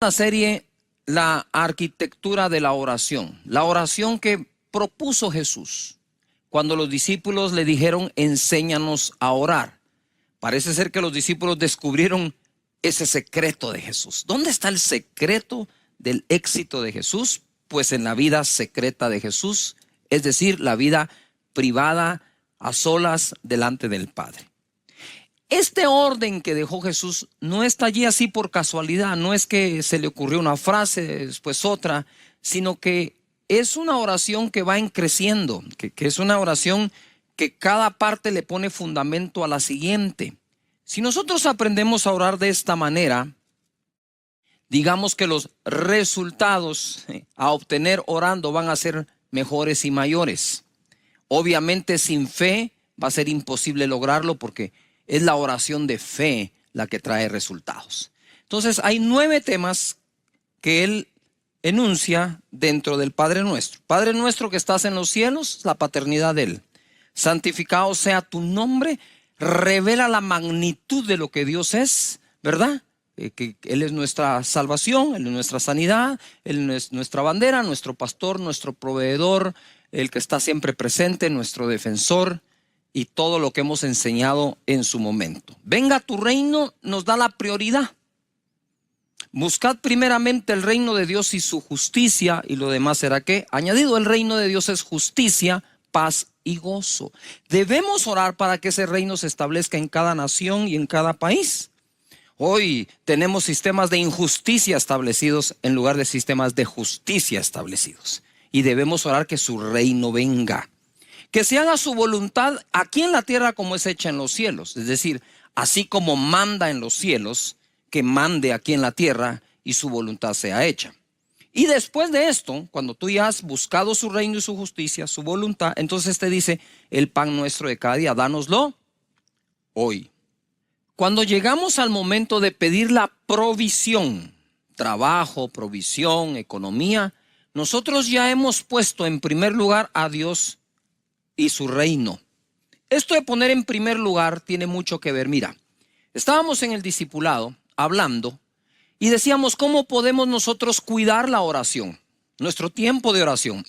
La serie La arquitectura de la oración que propuso Jesús cuando los discípulos le dijeron enséñanos a orar. Parece ser que los discípulos descubrieron ese secreto de Jesús. ¿Dónde está el secreto del éxito de Jesús? Pues en la vida secreta de Jesús, es decir, la vida privada a solas delante del Padre. Este orden que dejó Jesús no está allí así por casualidad, no es que se le ocurrió una frase, después otra, sino que es una oración que va creciendo, que es una oración que cada parte le pone fundamento a la siguiente. Si nosotros aprendemos a orar de esta manera, digamos que los resultados a obtener orando van a ser mejores y mayores. Obviamente sin fe va a ser imposible lograrlo porque es la oración de fe la que trae resultados. Entonces hay 9 temas que él enuncia dentro del Padre Nuestro. Padre nuestro que estás en los cielos, la paternidad de él. Santificado sea tu nombre, revela la magnitud de lo que Dios es, ¿verdad? Que Él es nuestra salvación, Él es nuestra sanidad, Él es nuestra bandera, nuestro pastor, nuestro proveedor, el que está siempre presente, nuestro defensor y todo lo que hemos enseñado en su momento. Venga tu reino nos da la prioridad. Buscad primeramente el reino de Dios y su justicia y lo demás será ¿qué? Añadido. El reino de Dios es justicia, paz y gozo. Debemos orar para que ese reino se establezca en cada nación y en cada país. Hoy tenemos sistemas de injusticia establecidos en lugar de sistemas de justicia establecidos. Y debemos orar que su reino venga. Que se haga su voluntad aquí en la tierra como es hecha en los cielos. Es decir, así como manda en los cielos, que mande aquí en la tierra y su voluntad sea hecha. Y después de esto, cuando tú ya has buscado su reino y su justicia, su voluntad, entonces te dice, el pan nuestro de cada día, dánoslo hoy. Cuando llegamos al momento de pedir la provisión, trabajo, provisión, economía, nosotros ya hemos puesto en primer lugar a Dios y su reino. Esto de poner en primer lugar tiene mucho que ver. Mira, estábamos en el discipulado hablando y decíamos cómo podemos nosotros cuidar la oración, nuestro tiempo de oración.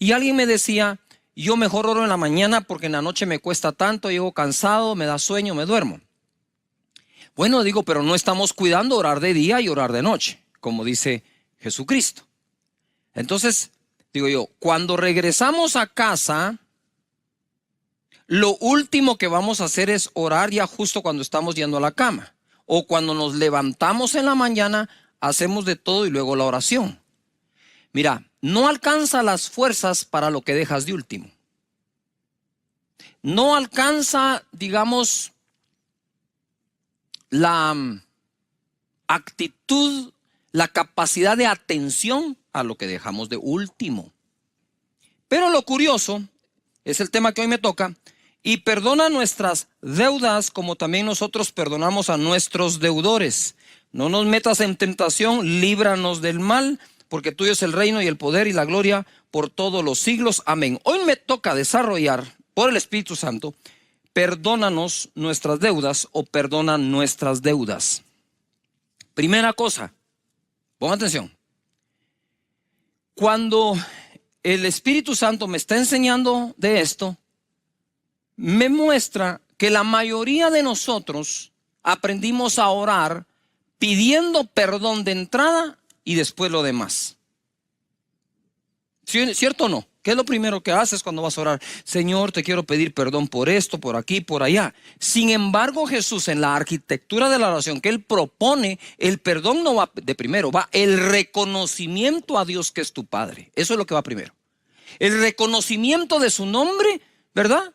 Y alguien me decía, yo mejor oro en la mañana porque en la noche me cuesta tanto, llego cansado, me da sueño, me duermo. Bueno, digo, pero no estamos cuidando orar de día y orar de noche, como dice Jesucristo. Entonces, digo yo, cuando regresamos a casa, lo último que vamos a hacer es orar ya justo cuando estamos yendo a la cama. O cuando nos levantamos en la mañana, hacemos de todo y luego la oración. Mira, no alcanza las fuerzas para lo que dejas de último. No alcanza, digamos, la actitud, la capacidad de atención a lo que dejamos de último. Pero lo curioso, es el tema que hoy me toca, y perdona nuestras deudas como también nosotros perdonamos a nuestros deudores. No nos metas en tentación, líbranos del mal, porque tuyo es el reino y el poder y la gloria por todos los siglos. Amén. Hoy me toca desarrollar por el Espíritu Santo, perdónanos nuestras deudas o perdona nuestras deudas. Primera cosa, pongan atención. Cuando el Espíritu Santo me está enseñando de esto, me muestra que la mayoría de nosotros aprendimos a orar pidiendo perdón de entrada y después lo demás. ¿Cierto o no? ¿Qué es lo primero que haces cuando vas a orar? Señor, te quiero pedir perdón por esto, por aquí, por allá. Sin embargo, Jesús en la arquitectura de la oración que Él propone, el perdón no va de primero, va el reconocimiento a Dios que es tu Padre. Eso es lo que va primero. El reconocimiento de su nombre, ¿verdad?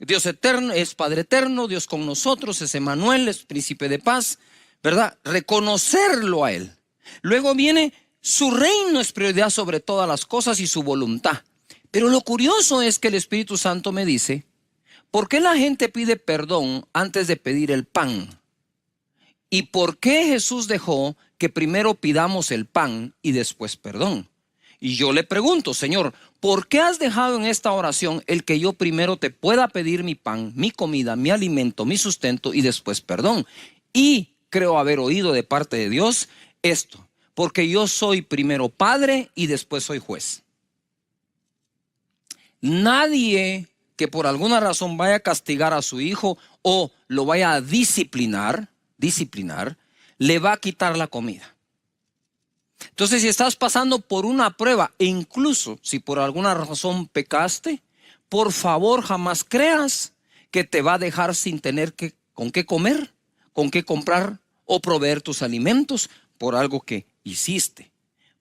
Dios eterno, es Padre eterno, Dios con nosotros, es Emmanuel, es Príncipe de paz, ¿verdad? Reconocerlo a Él. Luego viene su reino es prioridad sobre todas las cosas y su voluntad. Pero lo curioso es que el Espíritu Santo me dice, ¿por qué la gente pide perdón antes de pedir el pan? ¿Y por qué Jesús dejó que primero pidamos el pan y después perdón? Y yo le pregunto, Señor, ¿por qué has dejado en esta oración el que yo primero te pueda pedir mi pan, mi comida, mi alimento, mi sustento y después perdón? Y creo haber oído de parte de Dios esto, porque yo soy primero padre y después soy juez. Nadie que por alguna razón vaya a castigar a su hijo o lo vaya a disciplinar, le va a quitar la comida. Entonces, si estás pasando por una prueba, e incluso si por alguna razón pecaste, por favor jamás creas que te va a dejar sin tener con qué comer, con qué comprar o proveer tus alimentos por algo que hiciste.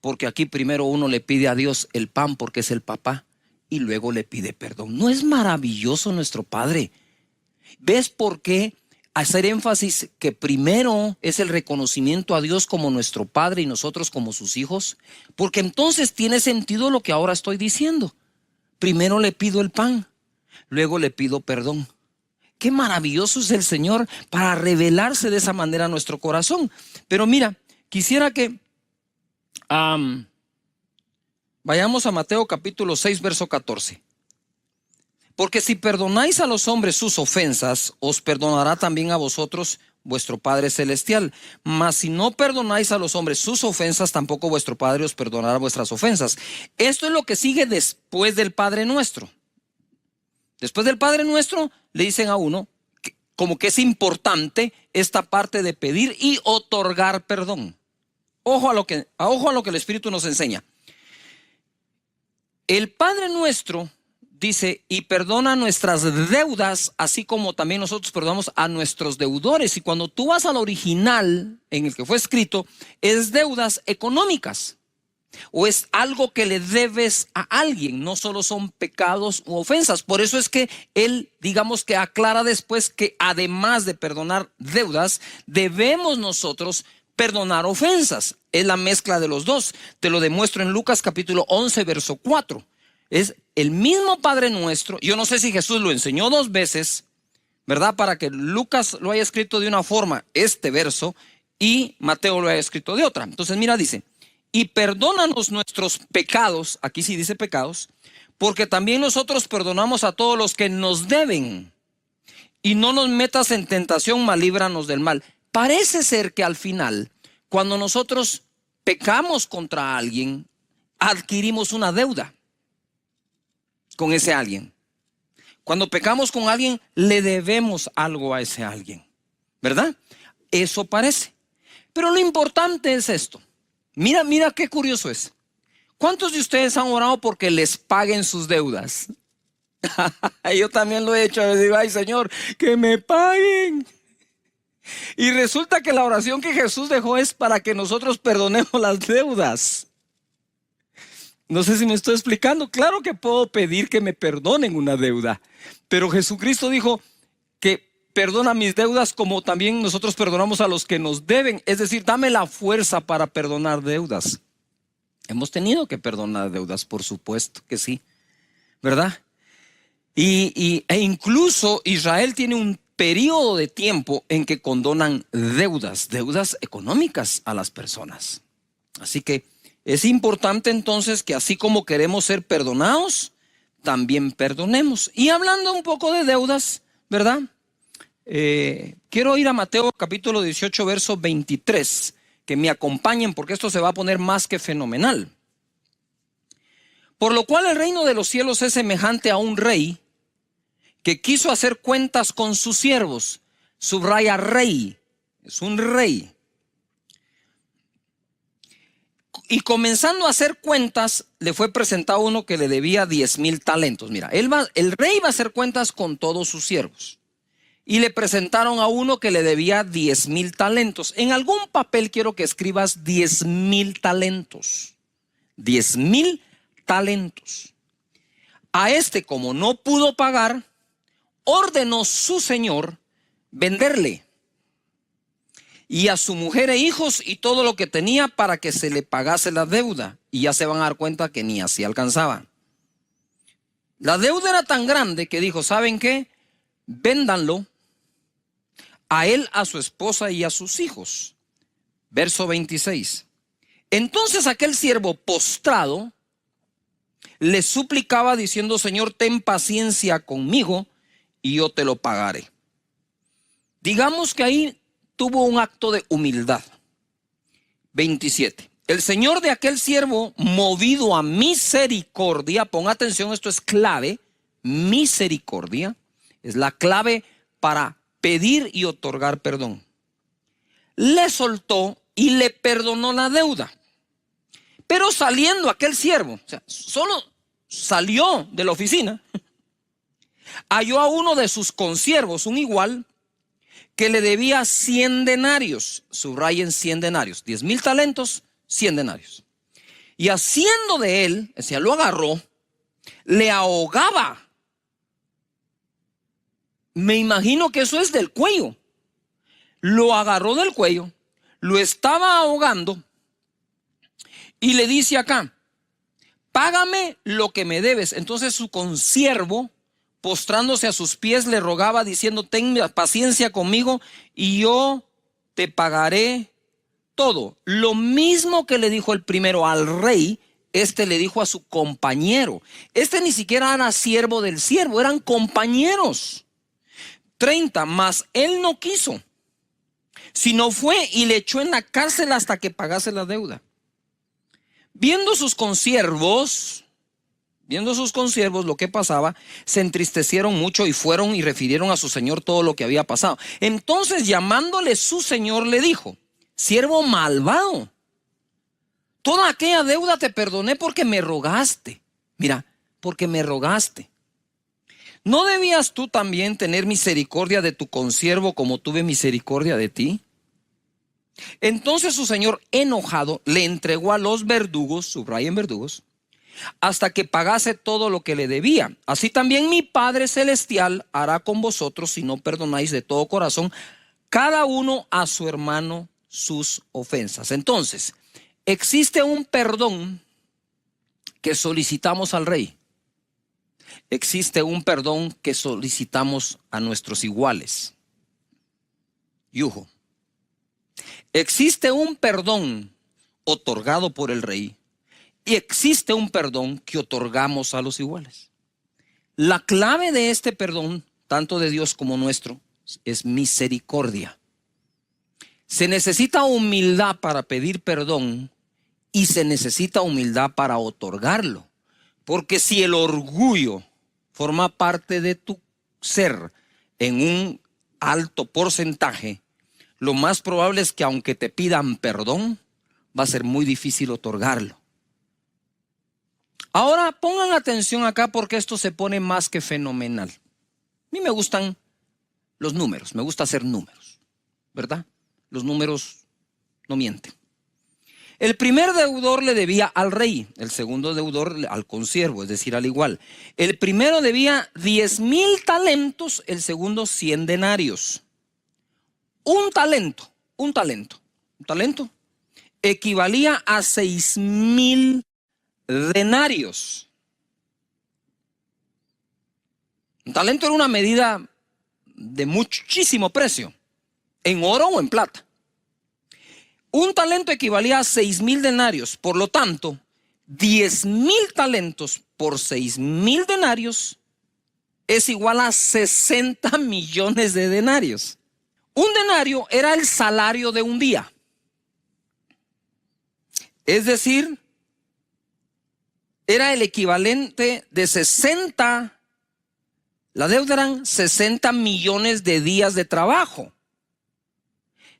Porque aquí primero uno le pide a Dios el pan porque es el papá y luego le pide perdón. ¿No es maravilloso nuestro Padre? ¿Ves por qué hacer énfasis que primero es el reconocimiento a Dios como nuestro Padre y nosotros como sus hijos? Porque entonces tiene sentido lo que ahora estoy diciendo. Primero le pido el pan, luego le pido perdón. Qué maravilloso es el Señor para revelarse de esa manera a nuestro corazón. Pero mira, quisiera que vayamos a Mateo capítulo 6, verso 14. Porque si perdonáis a los hombres sus ofensas, os perdonará también a vosotros vuestro Padre Celestial. Mas si no perdonáis a los hombres sus ofensas, tampoco vuestro Padre os perdonará vuestras ofensas. Esto es lo que sigue después del Padre Nuestro. Después del Padre Nuestro le dicen a uno como que es importante esta parte de pedir y otorgar perdón. Ojo a lo que el Espíritu nos enseña. El Padre Nuestro dice, y perdona nuestras deudas, así como también nosotros perdonamos a nuestros deudores. Y cuando tú vas al original en el que fue escrito, es deudas económicas. O es algo que le debes a alguien, no solo son pecados u ofensas. Por eso es que él, digamos que aclara después que además de perdonar deudas, debemos nosotros perdonar ofensas. Es la mezcla de los dos. Te lo demuestro en Lucas capítulo 11, verso 4. Es el mismo Padre Nuestro. Yo no sé si Jesús lo enseñó 2 veces, ¿verdad? Para que Lucas lo haya escrito de una forma, este verso, y Mateo lo haya escrito de otra. Entonces mira, dice, y perdónanos nuestros pecados, aquí sí dice pecados, porque también nosotros perdonamos a todos los que nos deben. Y no nos metas en tentación, mas líbranos del mal. Parece ser que al final, cuando nosotros pecamos contra alguien, adquirimos una deuda con ese alguien. Cuando pecamos con alguien, le debemos algo a ese alguien, ¿verdad? Eso parece. Pero lo importante es esto. Mira qué curioso es. ¿Cuántos de ustedes han orado porque les paguen sus deudas? Yo también lo he hecho. Les digo, ay Señor, que me paguen. Y resulta que la oración que Jesús dejó es para que nosotros perdonemos las deudas. No sé si me estoy explicando. Claro que puedo pedir que me perdonen una deuda, pero Jesucristo dijo que perdona mis deudas como también nosotros perdonamos a los que nos deben. Es decir, dame la fuerza para perdonar deudas. Hemos tenido que perdonar deudas, por supuesto que sí, ¿verdad? E incluso Israel tiene un periodo de tiempo en que condonan deudas económicas a las personas. Así que es importante entonces que así como queremos ser perdonados, también perdonemos. Y hablando un poco de deudas, ¿verdad? Quiero ir a Mateo capítulo 18, verso 23, que me acompañen porque esto se va a poner más que fenomenal. Por lo cual el reino de los cielos es semejante a un rey que quiso hacer cuentas con sus siervos. Subraya rey, es un rey. Y comenzando a hacer cuentas, le fue presentado uno que le debía 10,000 talentos. Mira, el rey va a hacer cuentas con todos sus siervos. Y le presentaron a uno que le debía 10,000 talentos. En algún papel quiero que escribas 10,000 talentos. 10,000 talentos. A este, como no pudo pagar, ordenó su señor venderle, y a su mujer e hijos y todo lo que tenía para que se le pagase la deuda. Y ya se van a dar cuenta que ni así alcanzaba. La deuda era tan grande que dijo, ¿saben qué? Véndanlo, a él, a su esposa y a sus hijos. Verso 26. Entonces aquel siervo postrado le suplicaba diciendo, Señor, ten paciencia conmigo y yo te lo pagaré. Digamos que ahí tuvo un acto de humildad. 27. El señor de aquel siervo, movido a misericordia, pon atención, esto es clave, misericordia, es la clave para pedir y otorgar perdón. Le soltó y le perdonó la deuda. Pero saliendo aquel siervo, o sea, solo salió de la oficina, halló a uno de sus consiervos, un igual, que le debía 100 denarios. Subrayen 100 denarios, 10,000 talentos, 100 denarios. Y haciendo de él, o sea, lo agarró, le ahogaba. Me imagino que eso es del cuello. Lo agarró del cuello, lo estaba ahogando y le dice acá, págame lo que me debes. Entonces su consiervo, postrándose a sus pies, le rogaba diciendo, ten paciencia conmigo y yo te pagaré todo. Lo mismo que le dijo el primero al rey, este le dijo a su compañero. Este ni siquiera era siervo del siervo, eran compañeros. 30, mas él no quiso, sino fue y le echó en la cárcel hasta que pagase la deuda. Viendo sus consiervos lo que pasaba, se entristecieron mucho y fueron y refirieron a su señor todo lo que había pasado. Entonces, llamándole su señor, le dijo, siervo malvado, toda aquella deuda te perdoné porque me rogaste. Mira, porque me rogaste. ¿No debías tú también tener misericordia de tu consiervo como tuve misericordia de ti? Entonces su señor, enojado, le entregó a los verdugos, subrayen verdugos, hasta que pagase todo lo que le debía. Así también mi Padre Celestial hará con vosotros si no perdonáis de todo corazón cada uno a su hermano sus ofensas. Entonces, existe un perdón que solicitamos al rey. Existe un perdón que solicitamos a nuestros iguales. Yujo. Existe un perdón otorgado por el rey y existe un perdón que otorgamos a los iguales. La clave de este perdón, tanto de Dios como nuestro, es misericordia. Se necesita humildad para pedir perdón y se necesita humildad para otorgarlo. Porque si el orgullo forma parte de tu ser en un alto porcentaje, lo más probable es que aunque te pidan perdón, va a ser muy difícil otorgarlo. Ahora pongan atención acá porque esto se pone más que fenomenal. A mí me gustan los números, me gusta hacer números, ¿verdad? Los números no mienten. El primer deudor le debía al rey, el segundo deudor al consiervo, es decir, al igual. El primero debía 10,000 talentos, el segundo 100 denarios. Un talento equivalía a 6,000 denarios. Un talento era una medida de muchísimo precio, en oro o en plata. Un talento equivalía a 6,000 denarios, por lo tanto, 10,000 talentos por 6,000 denarios es igual a 60 millones de denarios. Un denario era el salario de un día. Es decir, era el equivalente de 60, la deuda eran 60 millones de días de trabajo.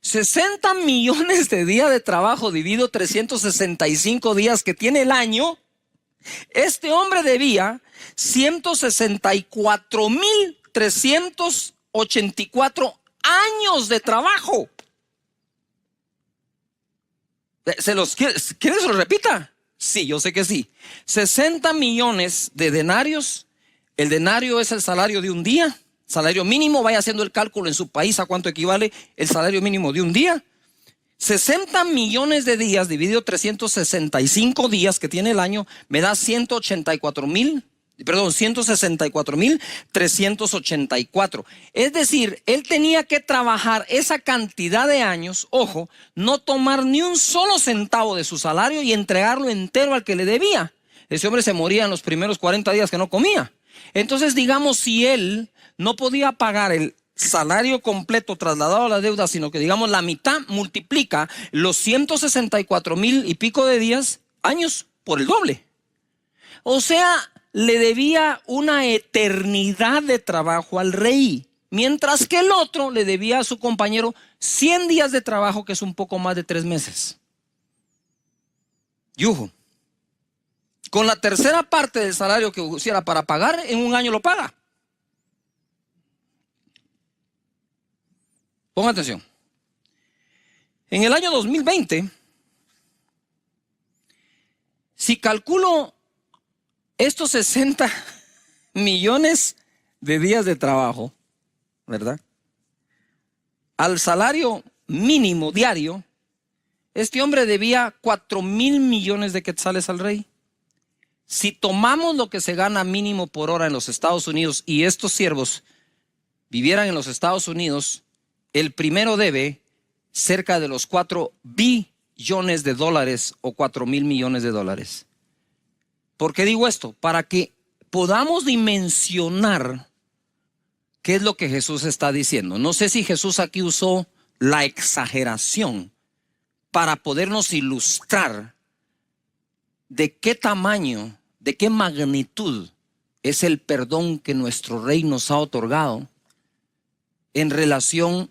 60 millones de días de trabajo dividido 365 días que tiene el año. Este hombre debía 164,384 años de trabajo. ¿Quieren que se lo repita? Sí, yo sé que sí. 60 millones de denarios. El denario es el salario de un día. Salario mínimo, vaya haciendo el cálculo en su país a cuánto equivale el salario mínimo de un día. 60 millones de días dividido 365 días que tiene el año me da 164,384. Es decir, él tenía que trabajar esa cantidad de años, ojo, no tomar ni un solo centavo de su salario y entregarlo entero al que le debía. Ese hombre se moría en los primeros 40 días que no comía. Entonces, digamos, si él no podía pagar el salario completo trasladado a la deuda, sino que digamos la mitad, multiplica los 164,000 y pico de días, años, por el doble. O sea, le debía una eternidad de trabajo al rey, mientras que el otro le debía a su compañero 100 días de trabajo, que es un poco más de 3 meses. Yujo. Con la tercera parte del salario que usiera para pagar, en un año lo paga. Ponga atención. En el año 2020, si calculo estos 60 millones de días de trabajo, ¿verdad?, al salario mínimo diario, este hombre debía 4,000 millones de quetzales al rey. Si tomamos lo que se gana mínimo por hora en los Estados Unidos y estos siervos vivieran en los Estados Unidos, el primero debe cerca de los 4 billones de dólares o 4,000 millones de dólares. ¿Por qué digo esto? Para que podamos dimensionar qué es lo que Jesús está diciendo. No sé si Jesús aquí usó la exageración para podernos ilustrar de qué tamaño, de qué magnitud es el perdón que nuestro Rey nos ha otorgado en relación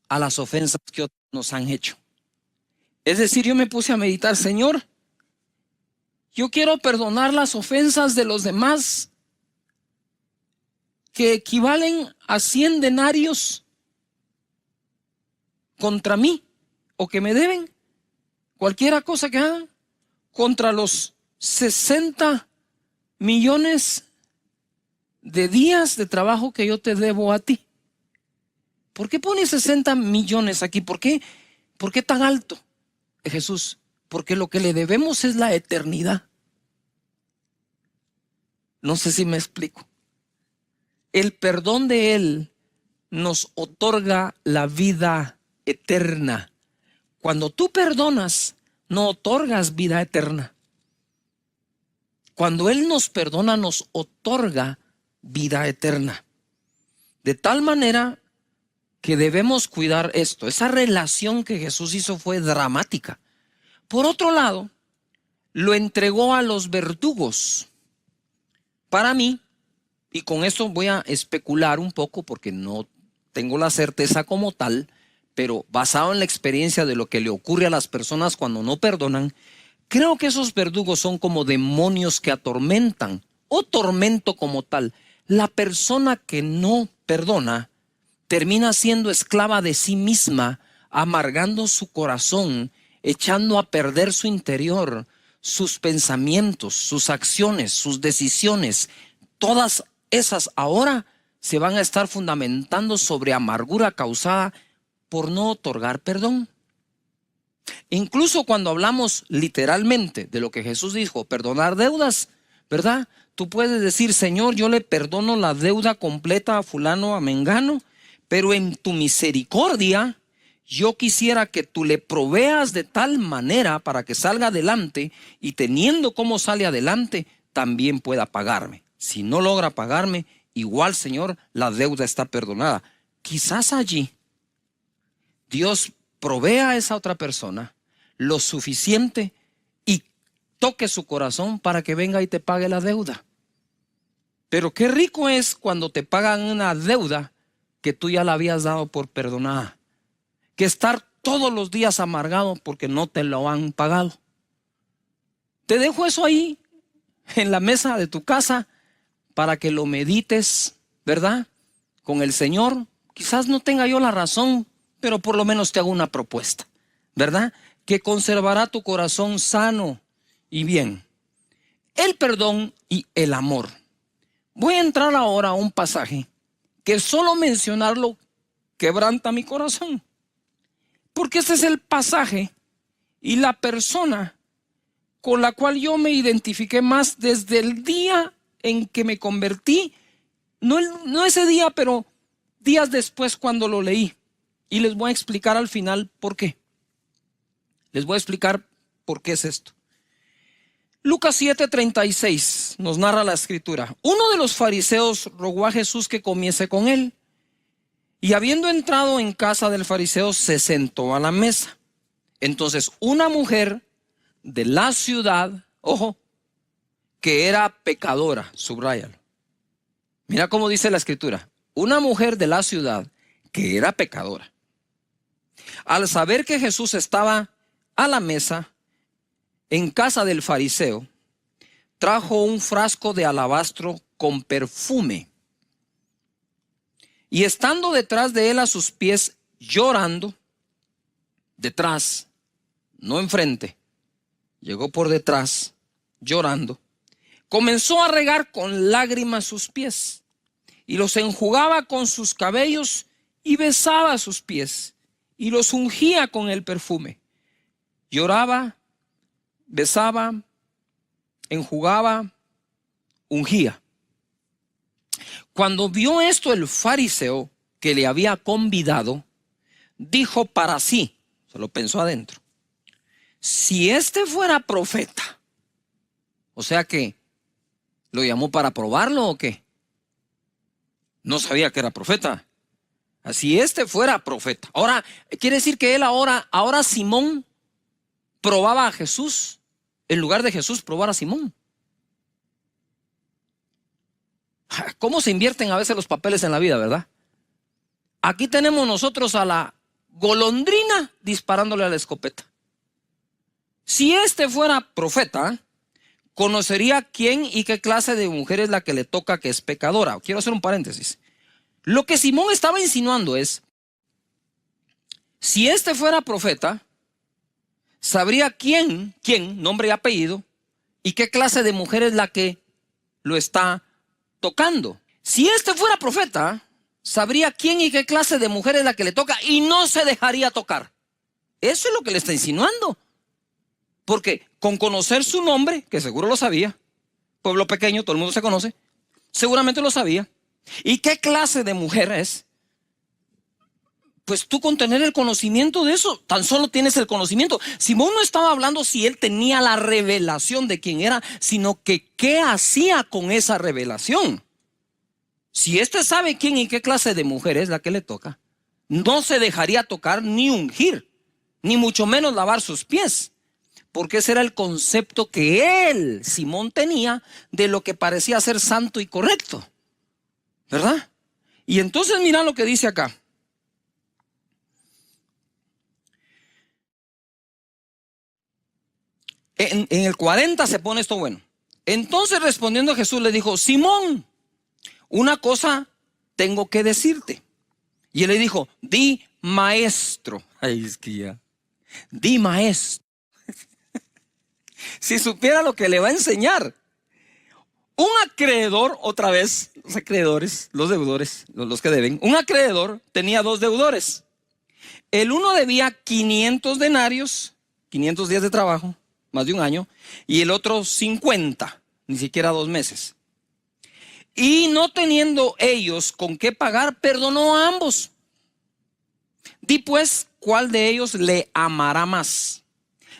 a las ofensas que otros nos han hecho. Es decir, yo me puse a meditar, Señor, yo quiero perdonar las ofensas de los demás que equivalen a 100 denarios contra mí o que me deben, cualquiera cosa que hagan, contra los 60 millones de días de trabajo que yo te debo a ti. ¿Por qué pone 60 millones aquí? ¿Por qué tan alto, Jesús? Porque lo que le debemos es la eternidad. No sé si me explico. El perdón de Él nos otorga la vida eterna. Cuando tú perdonas, no otorgas vida eterna. Cuando Él nos perdona, nos otorga vida eterna. De tal manera que debemos cuidar esto. Esa relación que Jesús hizo fue dramática. Por otro lado, lo entregó a los verdugos. Para mí, y con esto voy a especular un poco porque no tengo la certeza como tal, pero basado en la experiencia de lo que le ocurre a las personas cuando no perdonan, creo que esos verdugos son como demonios que atormentan, o tormento como tal. La persona que no perdona termina siendo esclava de sí misma, amargando su corazón, echando a perder su interior, sus pensamientos, sus acciones, sus decisiones. Todas esas ahora se van a estar fundamentando sobre amargura causada por no otorgar perdón. Incluso cuando hablamos literalmente de lo que Jesús dijo, perdonar deudas, ¿verdad? Tú puedes decir, Señor, yo le perdono la deuda completa a fulano, a mengano, pero en tu misericordia yo quisiera que tú le proveas de tal manera para que salga adelante y teniendo cómo sale adelante, también pueda pagarme. Si no logra pagarme, igual, Señor, la deuda está perdonada. Quizás allí Dios provea a esa otra persona lo suficiente y toque su corazón para que venga y te pague la deuda. Pero qué rico es cuando te pagan una deuda que tú ya la habías dado por perdonada, que estar todos los días amargado porque no te lo han pagado. Te dejo eso ahí en la mesa de tu casa para que lo medites, ¿verdad? Con el Señor. Quizás no tenga yo la razón, pero por lo menos te hago una propuesta, ¿verdad? Que conservará tu corazón sano y bien. El perdón y el amor. Voy a entrar ahora a un pasaje que solo mencionarlo quebranta mi corazón. Porque este es el pasaje y la persona con la cual yo me identifiqué más desde el día en que me convertí. No ese día, pero días después cuando lo leí. Y les voy a explicar al final por qué. Les voy a explicar por qué es esto. Lucas 7:36 nos narra la escritura. Uno de los fariseos rogó a Jesús que comiese con él. Y habiendo entrado en casa del fariseo, se sentó a la mesa. Entonces una mujer de la ciudad, ojo, que era pecadora, subráyalo. Mira cómo dice la escritura, una mujer de la ciudad que era pecadora. Al saber que Jesús estaba a la mesa en casa del fariseo, trajo un frasco de alabastro con perfume. Y estando detrás de él a sus pies, llorando, detrás, no enfrente, llegó por detrás, llorando, comenzó a regar con lágrimas sus pies y los enjugaba con sus cabellos y besaba sus pies y los ungía con el perfume. Lloraba, besaba, enjugaba, ungía. Cuando vio esto el fariseo que le había convidado, dijo para sí, se lo pensó adentro, si este fuera profeta, o sea que lo llamó para probarlo o qué, no sabía que era profeta. Si este fuera profeta, ahora quiere decir que él ahora Simón probaba a Jesús en lugar de Jesús probar a Simón. ¿Cómo se invierten a veces los papeles en la vida, verdad? Aquí tenemos nosotros a la golondrina disparándole a la escopeta. Si este fuera profeta, conocería quién y qué clase de mujer es la que le toca que es pecadora. Quiero hacer un paréntesis. Lo que Simón estaba insinuando es, si este fuera profeta, sabría quién, nombre y apellido, y qué clase de mujer es la que lo está tocando. Si este fuera profeta, sabría quién y qué clase de mujer es la que le toca y no se dejaría tocar. Eso es lo que le está insinuando. Porque con conocer su nombre, que seguro lo sabía, pueblo pequeño, todo el mundo se conoce, seguramente lo sabía. ¿Y qué clase de mujer es? Pues tú con tener el conocimiento de eso, tan solo tienes el conocimiento. Simón no estaba hablando si él tenía la revelación de quién era, sino que qué hacía con esa revelación. Si este sabe quién y qué clase de mujer es la que le toca, no se dejaría tocar ni ungir, ni mucho menos lavar sus pies. Porque ese era el concepto que él, Simón, tenía de lo que parecía ser santo y correcto. ¿Verdad? Y entonces mira lo que dice acá. En el 40 se pone esto bueno. Entonces respondiendo Jesús le dijo, Simón, una cosa tengo que decirte. Y él le dijo, di maestro. Ay, es que ya. Di maestro. Si supiera lo que le va a enseñar. Un acreedor, otra vez, los acreedores, los deudores, los que deben. Un acreedor tenía dos deudores. El uno debía 500 denarios, 500 días de trabajo, más de un año, y el otro 50, ni siquiera 2 meses. Y no teniendo ellos con qué pagar, perdonó a ambos. Di pues, ¿cuál de ellos le amará más?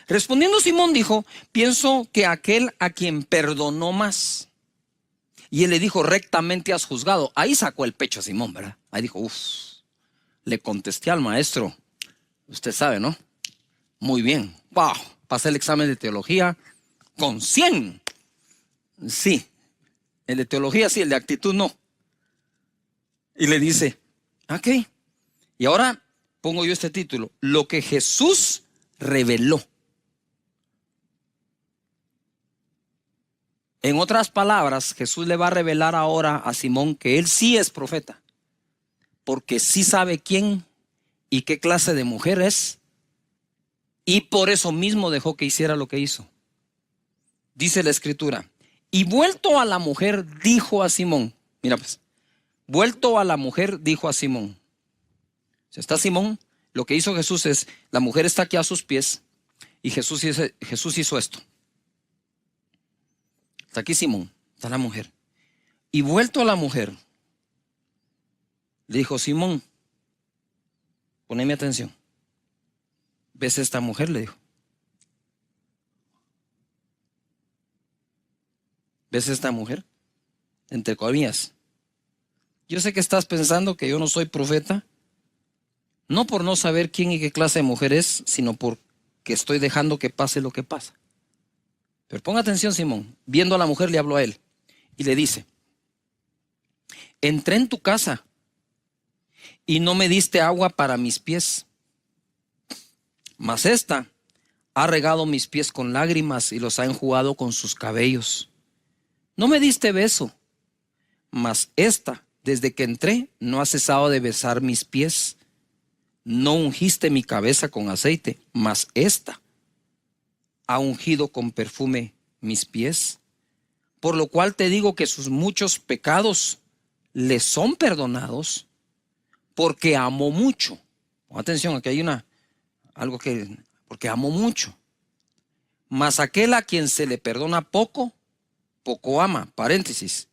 Respondiendo Simón dijo, pienso que aquel a quien perdonó más. Y él le dijo, rectamente has juzgado. Ahí sacó el pecho a Simón, ¿verdad? Ahí dijo, le contesté al maestro. Usted sabe, ¿no? Muy bien. Wow, pasé el examen de teología con 100. Sí, el de teología sí, el de actitud no. Y le dice, ok. Y ahora pongo yo este título, lo que Jesús reveló. En otras palabras, Jesús le va a revelar ahora a Simón que él sí es profeta, porque sí sabe quién y qué clase de mujer es, y por eso mismo dejó que hiciera lo que hizo. Dice la escritura, y vuelto a la mujer dijo a Simón, mira pues, vuelto a la mujer dijo a Simón, si está Simón, lo que hizo Jesús es, la mujer está aquí a sus pies, y Jesús hizo esto. Está aquí Simón, está la mujer. Y vuelto a la mujer, le dijo, Simón, poneme atención. ¿Ves esta mujer? Le dijo. ¿Ves esta mujer? Entre comillas. Yo sé que estás pensando que yo no soy profeta No por no saber quién y qué clase de mujer es, sino porque estoy dejando que pase lo que pasa. Pero ponga atención, Simón. Viendo a la mujer, le habló a él y le dice: entré en tu casa y no me diste agua para mis pies, mas esta ha regado mis pies con lágrimas y los ha enjugado con sus cabellos. No me diste beso, mas esta, desde que entré, no ha cesado de besar mis pies. No ungiste mi cabeza con aceite, mas esta ha ungido con perfume mis pies. Por lo cual te digo que sus muchos pecados le son perdonados, porque amó mucho. Pon atención, aquí hay porque amó mucho. Mas aquel a quien se le perdona poco, poco ama. Paréntesis.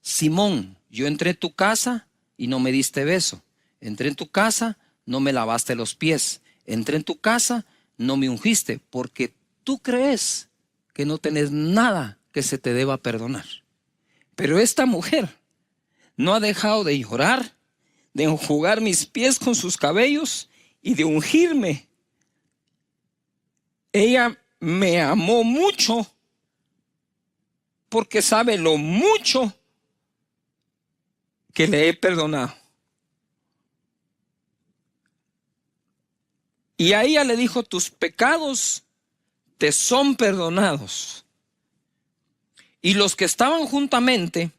Simón, yo entré en tu casa y no me diste beso. Entré en tu casa, no me lavaste los pies. Entré en tu casa, no me ungiste, porque tú crees que no tenés nada que se te deba perdonar. Pero esta mujer no ha dejado de llorar, de enjugar mis pies con sus cabellos y de ungirme. Ella me amó mucho porque sabe lo mucho que le he perdonado. Y a ella le dijo: tus pecados te son perdonados. Y los que estaban juntamente,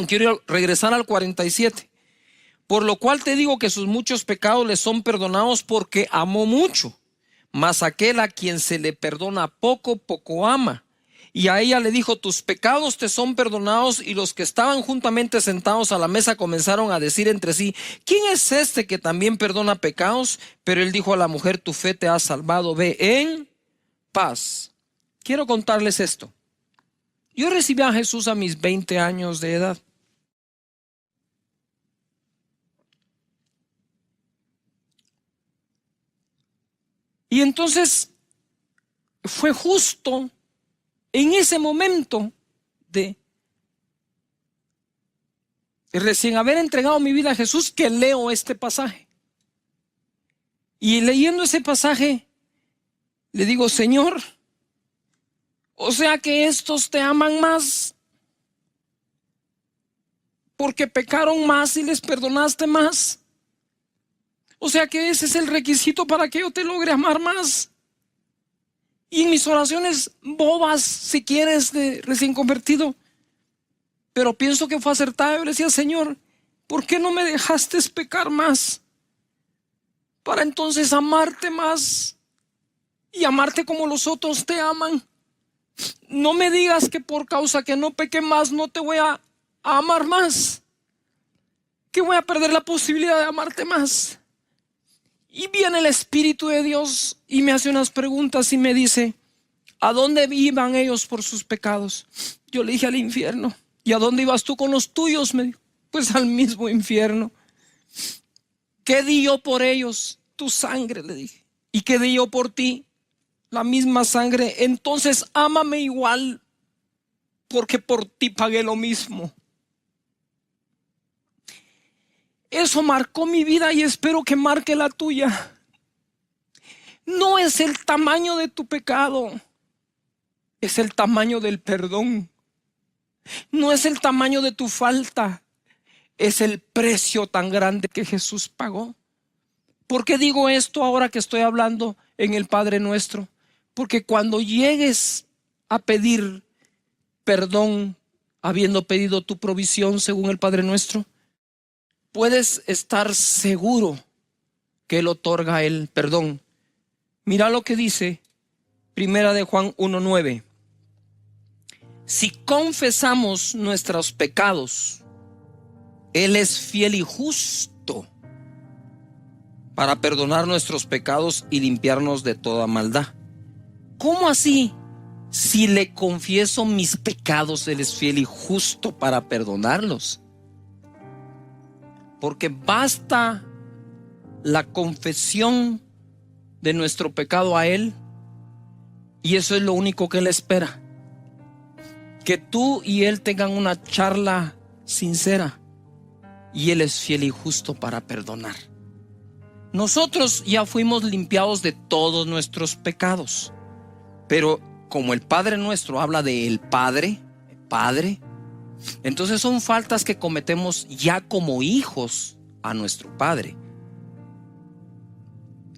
quiero regresar al 47. Por lo cual te digo que sus muchos pecados le son perdonados, porque amó mucho. Mas aquel a quien se le perdona poco, poco ama. Y a ella le dijo: tus pecados te son perdonados. Y los que estaban juntamente sentados a la mesa comenzaron a decir entre sí: ¿quién es este que también perdona pecados? Pero él dijo a la mujer: tu fe te ha salvado, ve en paz. Quiero contarles esto. Yo recibí a Jesús a mis 20 años de edad. Y entonces fue justo en ese momento de recién haber entregado mi vida a Jesús que leo este pasaje. Y leyendo ese pasaje le digo: Señor, o sea que estos te aman más porque pecaron más y les perdonaste más. O sea que ese es el requisito para que yo te logre amar más. Y en mis oraciones bobas, si quieres, de recién convertido, pero pienso que fue acertado, yo le decía: Señor, ¿por qué no me dejaste pecar más? Para entonces amarte más y amarte como los otros te aman. No me digas que por causa que no pequé más no te voy a amar más, que voy a perder la posibilidad de amarte más. Y viene el Espíritu de Dios y me hace unas preguntas y me dice: ¿a dónde iban ellos por sus pecados? Yo le dije: al infierno. ¿Y a dónde ibas tú con los tuyos? Me dijo: pues al mismo infierno. ¿Qué di yo por ellos? Tu sangre, le dije. ¿Y qué di yo por ti? La misma sangre. Entonces ámame igual, porque por ti pagué lo mismo. Eso marcó mi vida y espero que marque la tuya. No es el tamaño de tu pecado, es el tamaño del perdón. No es el tamaño de tu falta, es el precio tan grande que Jesús pagó. ¿Por qué digo esto ahora que estoy hablando en el Padre Nuestro? Porque cuando llegues a pedir perdón, habiendo pedido tu provisión según el Padre Nuestro, puedes estar seguro que Él otorga el perdón. Mira lo que dice Primera de Juan 1:9. Si confesamos nuestros pecados, Él es fiel y justo para perdonar nuestros pecados y limpiarnos de toda maldad. ¿Cómo así? Si le confieso mis pecados, Él es fiel y justo para perdonarlos. Porque basta la confesión de nuestro pecado a Él, y eso es lo único que Él espera. Que tú y Él tengan una charla sincera, y Él es fiel y justo para perdonar. nosotros ya fuimos limpiados de todos nuestros pecados. Pero como el Padre Nuestro habla de el Padre, entonces son faltas que cometemos ya como hijos a nuestro Padre.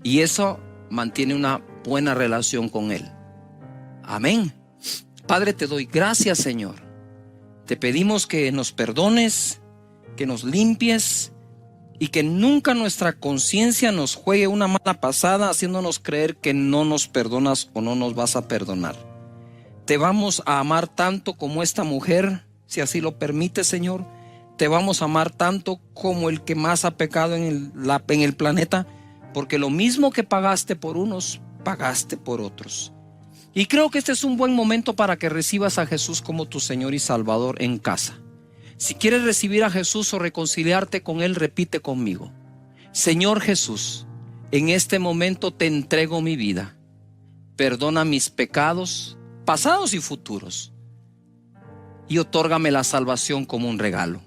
Y eso mantiene una buena relación con Él. Amén. Padre, te doy gracias, Señor. Te pedimos que nos perdones, que nos limpies y que nunca nuestra conciencia nos juegue una mala pasada haciéndonos creer que no nos perdonas o no nos vas a perdonar. Te vamos a amar tanto como esta mujer, si así lo permite, Señor. Te vamos a amar tanto como el que más ha pecado en el planeta, porque lo mismo que pagaste por unos, pagaste por otros. Y creo que este es un buen momento para que recibas a Jesús como tu Señor y Salvador en casa. Si quieres recibir a Jesús o reconciliarte con Él, repite conmigo: Señor Jesús, en este momento te entrego mi vida. Perdona mis pecados, pasados y futuros, y otórgame la salvación como un regalo.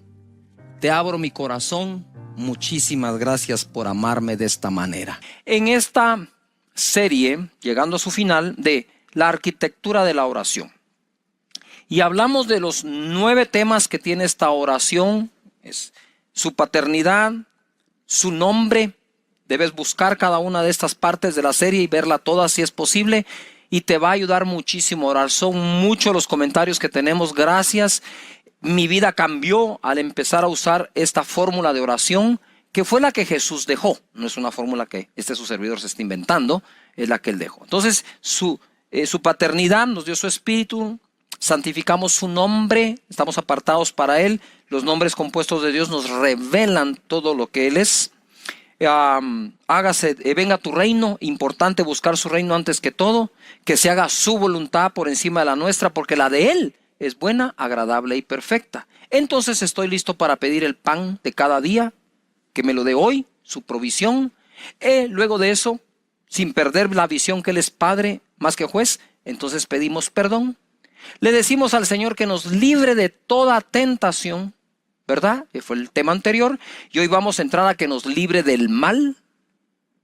Te abro mi corazón. Muchísimas gracias por amarme de esta manera. En esta serie, llegando a su final, de la arquitectura de la oración, y hablamos de los 9 temas que tiene esta oración: es su paternidad, su nombre. Debes buscar cada una de estas partes de la serie y verla toda si es posible, y te va a ayudar muchísimo a orar. Son muchos los comentarios que tenemos. Gracias. Mi vida cambió al empezar a usar esta fórmula de oración, que fue la que Jesús dejó. No es una fórmula que su servidor se está inventando, es la que Él dejó. Entonces, su paternidad nos dio su espíritu. Santificamos su nombre, estamos apartados para Él. Los nombres compuestos de Dios nos revelan todo lo que Él es. Venga tu reino. Importante buscar su reino antes que todo. Que se haga su voluntad por encima de la nuestra, porque la de Él es buena, agradable y perfecta. Entonces estoy listo para pedir el pan de cada día, que me lo dé hoy, su provisión. Luego de eso, sin perder la visión que Él es Padre más que juez, entonces pedimos perdón. Le decimos al Señor que nos libre de toda tentación, ¿verdad? Que fue el tema anterior. Y hoy vamos a entrar a que nos libre del mal.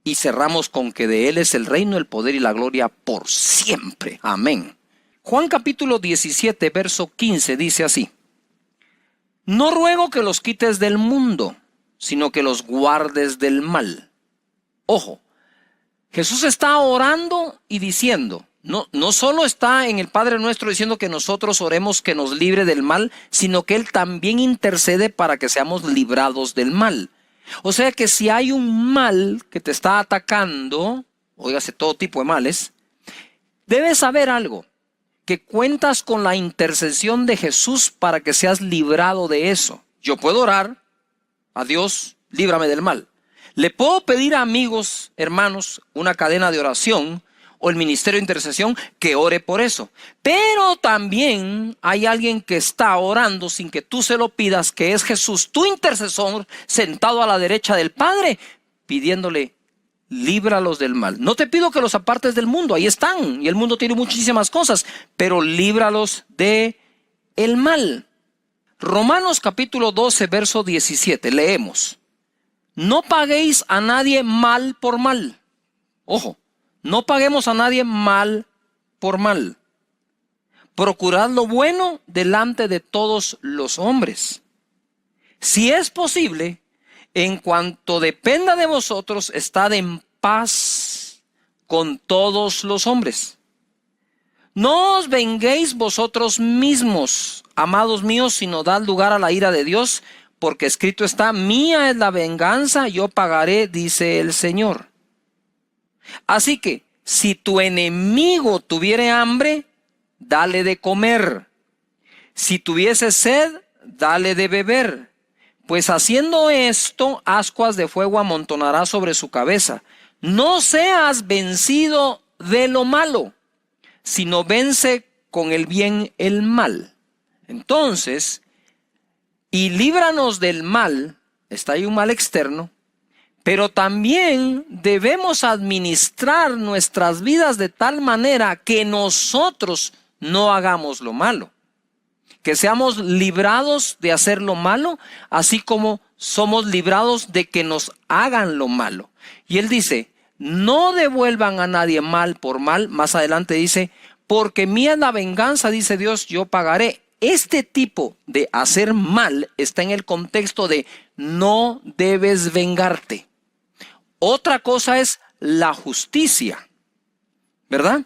Y cerramos con que de Él es el reino, el poder y la gloria por siempre. Amén. Juan capítulo 17, verso 15 dice así: No ruego que los quites del mundo, sino que los guardes del mal. Ojo, Jesús está orando y diciendo, no solo está en el Padre Nuestro diciendo que nosotros oremos que nos libre del mal, sino que Él también intercede para que seamos librados del mal. O sea que si hay un mal que te está atacando, óigase, todo tipo de males, debes saber algo, que cuentas con la intercesión de Jesús para que seas librado de eso. Yo puedo orar a Dios, líbrame del mal. Le puedo pedir a amigos, hermanos, una cadena de oración o el ministerio de intercesión que ore por eso. Pero también hay alguien que está orando sin que tú se lo pidas, que es Jesús, tu intercesor, sentado a la derecha del Padre, pidiéndole: líbralos del mal. No te pido que los apartes del mundo, ahí están, y el mundo tiene muchísimas cosas, pero líbralos de el mal. Romanos capítulo 12, verso 17, leemos: No paguéis a nadie mal por mal. Ojo, no paguemos a nadie mal por mal. Procurad lo bueno delante de todos los hombres. Si es posible, en cuanto dependa de vosotros, estad en paz con todos los hombres. No os venguéis vosotros mismos, amados míos, sino dad lugar a la ira de Dios, porque escrito está: mía es la venganza, yo pagaré, dice el Señor. Así que, si tu enemigo tuviere hambre, dale de comer. Si tuviese sed, dale de beber. Pues haciendo esto, ascuas de fuego amontonará sobre su cabeza. No seas vencido de lo malo, sino vence con el bien el mal. Entonces, y líbranos del mal, está ahí un mal externo, pero también debemos administrar nuestras vidas de tal manera que nosotros no hagamos lo malo. que seamos librados de hacer lo malo, así como somos librados de que nos hagan lo malo. Y él dice, no devuelvan a nadie mal por mal. Más adelante dice, porque mía es la venganza, dice Dios, yo pagaré. Este tipo de hacer mal está en el contexto de no debes vengarte. Otra cosa es la justicia, ¿verdad?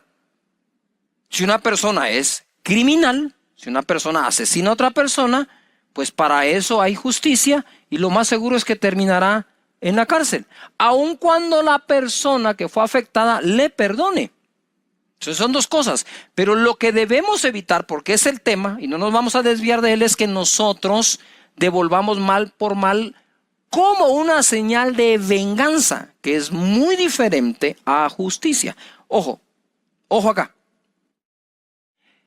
Si una persona es criminal, si una persona asesina a otra persona, pues para eso hay justicia y lo más seguro es que terminará en la cárcel, aun cuando la persona que fue afectada le perdone. Entonces son dos cosas, pero lo que debemos evitar, porque es el tema, y no nos vamos a desviar de él, es que nosotros devolvamos mal por mal como una señal de venganza, que es muy diferente a justicia. Ojo, ojo acá.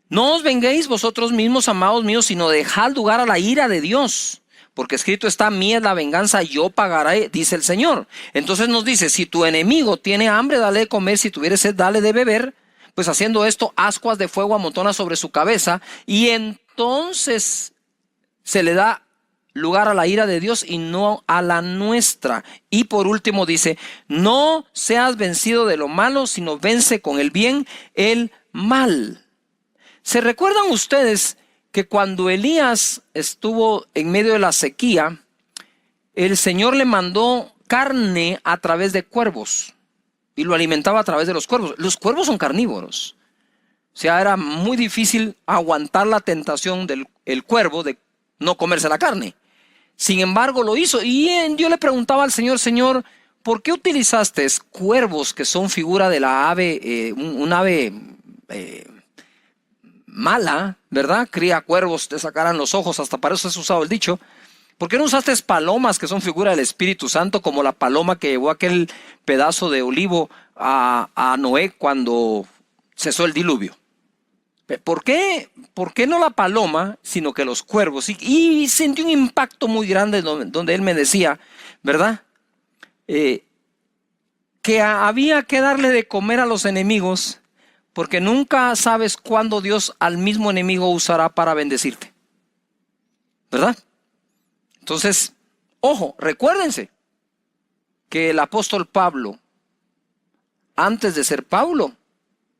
No os venguéis vosotros mismos, amados míos, sino dejad lugar a la ira de Dios. Porque escrito está, mía es la venganza, yo pagaré, dice el Señor. Entonces nos dice, si tu enemigo tiene hambre, dale de comer, si tuviere sed, dale de beber. Pues haciendo esto, ascuas de fuego amontona sobre su cabeza, y entonces se le da lugar a la ira de Dios y no a la nuestra. Y por último dice, no seas vencido de lo malo, sino vence con el bien el mal. ¿Se recuerdan ustedes que cuando Elías estuvo en medio de la sequía, el Señor le mandó carne a través de cuervos y lo alimentaba a través de los cuervos? Los cuervos son carnívoros. O sea, era muy difícil aguantar la tentación del cuervo de no comerse la carne. Sin embargo, lo hizo. Y yo le preguntaba al Señor, Señor, ¿por qué utilizaste cuervos que son figura de la ave, un ave mala, ¿verdad? Cría cuervos, te sacarán los ojos, hasta para eso es usado el dicho. ¿Por qué no usaste palomas que son figura del Espíritu Santo, como la paloma que llevó aquel pedazo de olivo a Noé cuando cesó el diluvio? ¿Por qué no la paloma, sino que los cuervos? Y sentí un impacto muy grande donde él me decía, ¿verdad? Que había que darle de comer a los enemigos, porque nunca sabes cuándo Dios al mismo enemigo usará para bendecirte, ¿verdad? Entonces, ojo, recuérdense que el apóstol Pablo, antes de ser Pablo,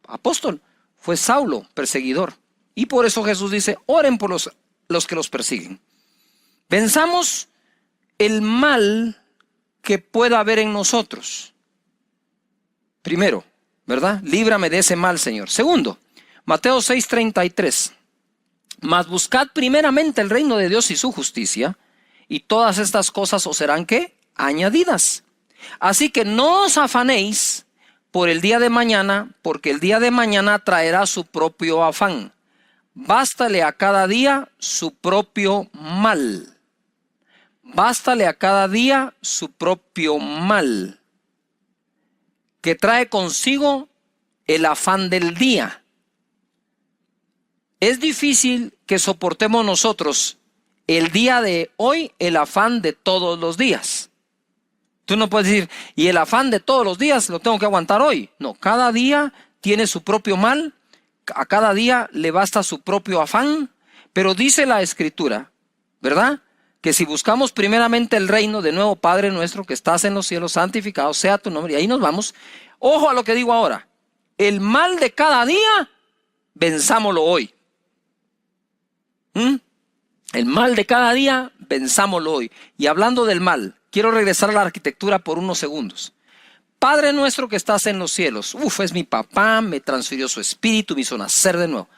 apóstol, fue Saulo, perseguidor. Y por eso Jesús dice, oren por los que los persiguen. Venzamos el mal que pueda haber en nosotros. Primero, ¿verdad? Líbrame de ese mal, Señor. Segundo, Mateo 6:33. Mas buscad primeramente el reino de Dios y su justicia, y todas estas cosas os serán, ¿qué? Añadidas. Así que no os afanéis por el día de mañana, porque el día de mañana traerá su propio afán. Bástale a cada día su propio mal. Bástale a cada día su propio mal, que trae consigo el afán del día. Es difícil que soportemos nosotros el día de hoy el afán de todos los días. Tú no puedes decir, y el afán de todos los días lo tengo que aguantar hoy. No, cada día tiene su propio mal, a cada día le basta su propio afán, pero dice la Escritura, ¿verdad? Que si buscamos primeramente el reino, de nuevo, Padre nuestro que estás en los cielos, santificado sea tu nombre, y ahí nos vamos. Ojo a lo que digo ahora, el mal de cada día, venzámoslo hoy. El mal de cada día, venzámoslo hoy. Y hablando del mal, quiero regresar a la arquitectura por unos segundos. Padre nuestro que estás en los cielos, es mi papá, me transfirió su espíritu, me hizo nacer de nuevo.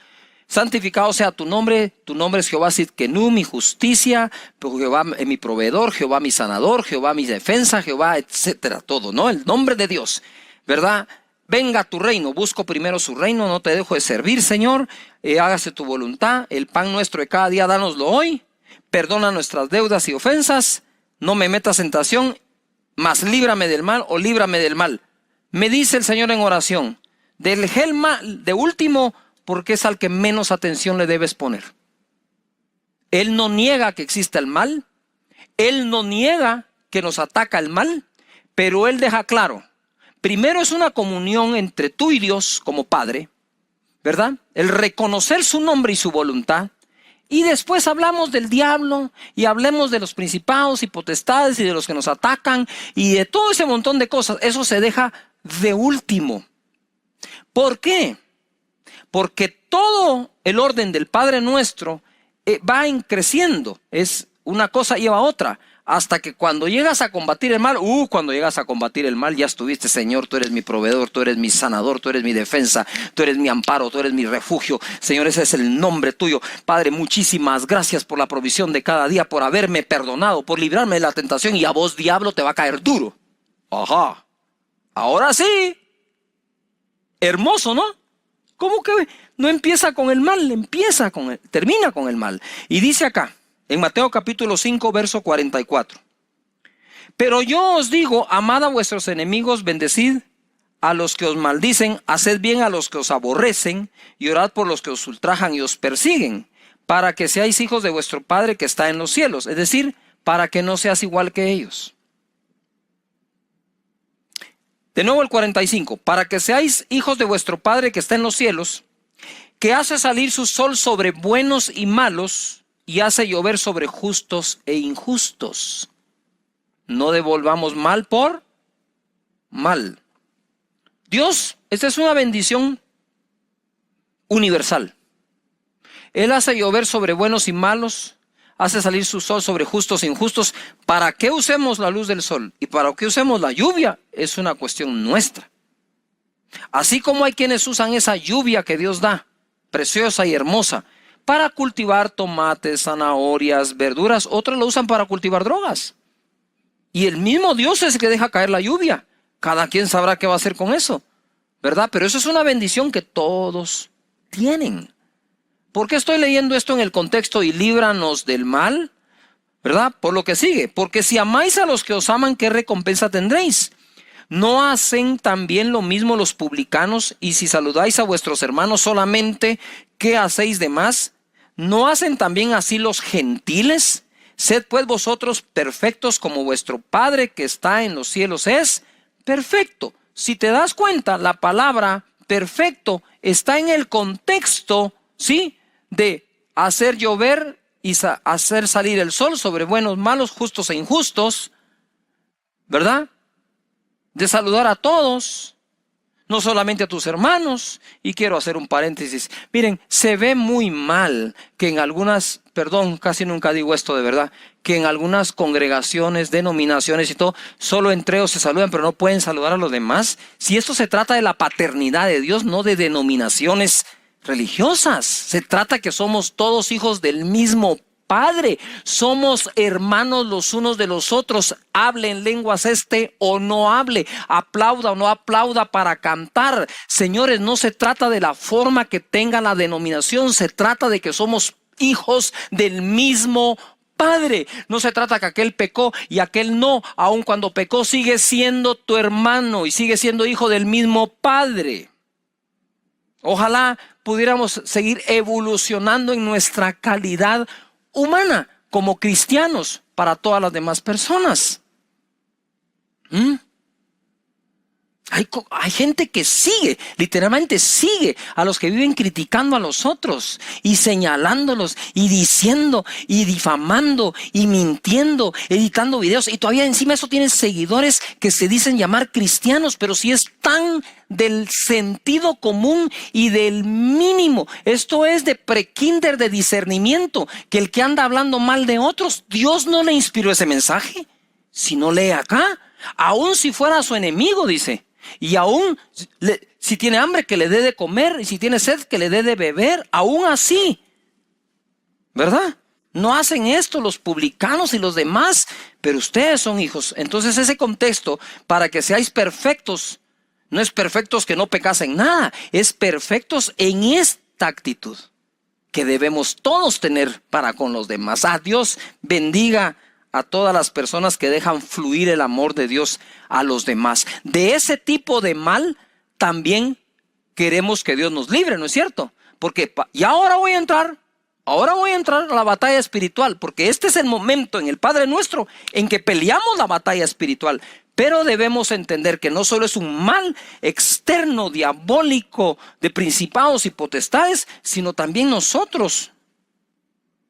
Santificado sea tu nombre es Jehová Sidkenu, mi justicia, Jehová mi proveedor, Jehová mi sanador, Jehová mi defensa, Jehová, etcétera, todo, ¿no? El nombre de Dios, ¿verdad? Venga a tu reino, busco primero su reino, no te dejo de servir, Señor, hágase tu voluntad, el pan nuestro de cada día, dánoslo hoy, perdona nuestras deudas y ofensas, no me metas en tentación, mas líbrame del mal o líbrame del mal. Me dice el Señor en oración, del mal, de último, porque es al que menos atención le debes poner. Él no niega que exista el mal, Él no niega que nos ataca el mal, pero Él deja claro, primero es una comunión entre tú y Dios como Padre, ¿verdad? El reconocer su nombre y su voluntad, Y después hablamos del diablo y hablemos de los principados y potestades y de los que nos atacan y de todo ese montón de cosas. Eso se deja de último. ¿Por qué? Porque todo el orden del Padre Nuestro va creciendo. Es una cosa lleva a otra. Hasta que cuando llegas a combatir el mal, cuando llegas a combatir el mal, ya estuviste, Señor, tú eres mi proveedor, tú eres mi sanador, tú eres mi defensa, tú eres mi amparo, tú eres mi refugio. Señor, ese es el nombre tuyo. Padre, muchísimas gracias por la provisión de cada día, por haberme perdonado, por librarme de la tentación, y a vos, diablo, te va a caer duro. Ajá. Ahora sí. Hermoso, ¿no? ¿Cómo que no empieza con el mal? Termina con el mal. Y dice acá, en Mateo capítulo 5, verso 44. Pero yo os digo, amad a vuestros enemigos, bendecid a los que os maldicen, haced bien a los que os aborrecen, y orad por los que os ultrajan y os persiguen, para que seáis hijos de vuestro Padre que está en los cielos. Es decir, para que no seas igual que ellos. De nuevo el 45. Para que seáis hijos de vuestro Padre que está en los cielos, que hace salir su sol sobre buenos y malos, y hace llover sobre justos e injustos. No devolvamos mal por mal. Dios, esta es una bendición universal. Él hace llover sobre buenos y malos, hace salir su sol sobre justos e injustos. ¿Para qué usemos la luz del sol? Y para qué usemos la lluvia es una cuestión nuestra. Así como hay quienes usan esa lluvia que Dios da, preciosa y hermosa, para cultivar tomates, zanahorias, verduras, otros lo usan para cultivar drogas. Y el mismo Dios es el que deja caer la lluvia. Cada quien sabrá qué va a hacer con eso, ¿verdad? Pero eso es una bendición que todos tienen. ¿Por qué estoy leyendo esto en el contexto y líbranos del mal? ¿Verdad? Por lo que sigue. Porque si amáis a los que os aman, ¿qué recompensa tendréis? ¿No hacen también lo mismo los publicanos? Y si saludáis a vuestros hermanos solamente, ¿qué hacéis de más? ¿No hacen también así los gentiles? Sed pues vosotros perfectos como vuestro Padre que está en los cielos es perfecto. Si te das cuenta, la palabra perfecto está en el contexto, ¿sí?, de hacer llover y hacer salir el sol sobre buenos, malos, justos e injustos, ¿verdad? De saludar a todos, no solamente a tus hermanos. Y quiero hacer un paréntesis. Miren, se ve muy mal que en algunas, perdón, casi nunca digo esto de verdad, que en algunas congregaciones, denominaciones y todo, solo entre ellos se saludan, pero no pueden saludar a los demás. Si esto se trata de la paternidad de Dios, no de denominaciones religiosas. Se trata que somos todos hijos del mismo Padre, somos hermanos los unos de los otros. Hable en lenguas o no hable, aplauda o no aplauda para cantar. Señores, no se trata de la forma que tenga la denominación, se trata de que somos hijos del mismo Padre. No se trata que aquel pecó y aquel no. Aun cuando pecó sigue siendo tu hermano y sigue siendo hijo del mismo Padre. Ojalá pudiéramos seguir evolucionando en nuestra calidad humana como cristianos para todas las demás personas. Hay gente que sigue, literalmente sigue a los que viven criticando a los otros y señalándolos y diciendo y difamando y mintiendo, editando videos, y todavía encima eso tienen seguidores que se dicen llamar cristianos, pero si es tan del sentido común y del mínimo. Esto es de prekinder, de discernimiento, que el que anda hablando mal de otros, Dios no le inspiró ese mensaje. Si no lee acá, aun si fuera su enemigo, dice. Y aún si tiene hambre, que le dé de comer, y si tiene sed, que le dé de beber. Aún así, ¿verdad? No hacen esto los publicanos y los demás, pero ustedes son hijos. Entonces ese contexto, para que seáis perfectos, no es perfectos que no pecasen nada, es perfectos en esta actitud que debemos todos tener para con los demás. Dios bendiga a todas las personas que dejan fluir el amor de Dios a los demás. De ese tipo de mal también queremos que Dios nos libre, ¿no es cierto? Porque y ahora voy a entrar a la batalla espiritual, porque este es el momento en el Padre Nuestro en que peleamos la batalla espiritual. Pero debemos entender que no solo es un mal externo, diabólico, de principados y potestades, sino también nosotros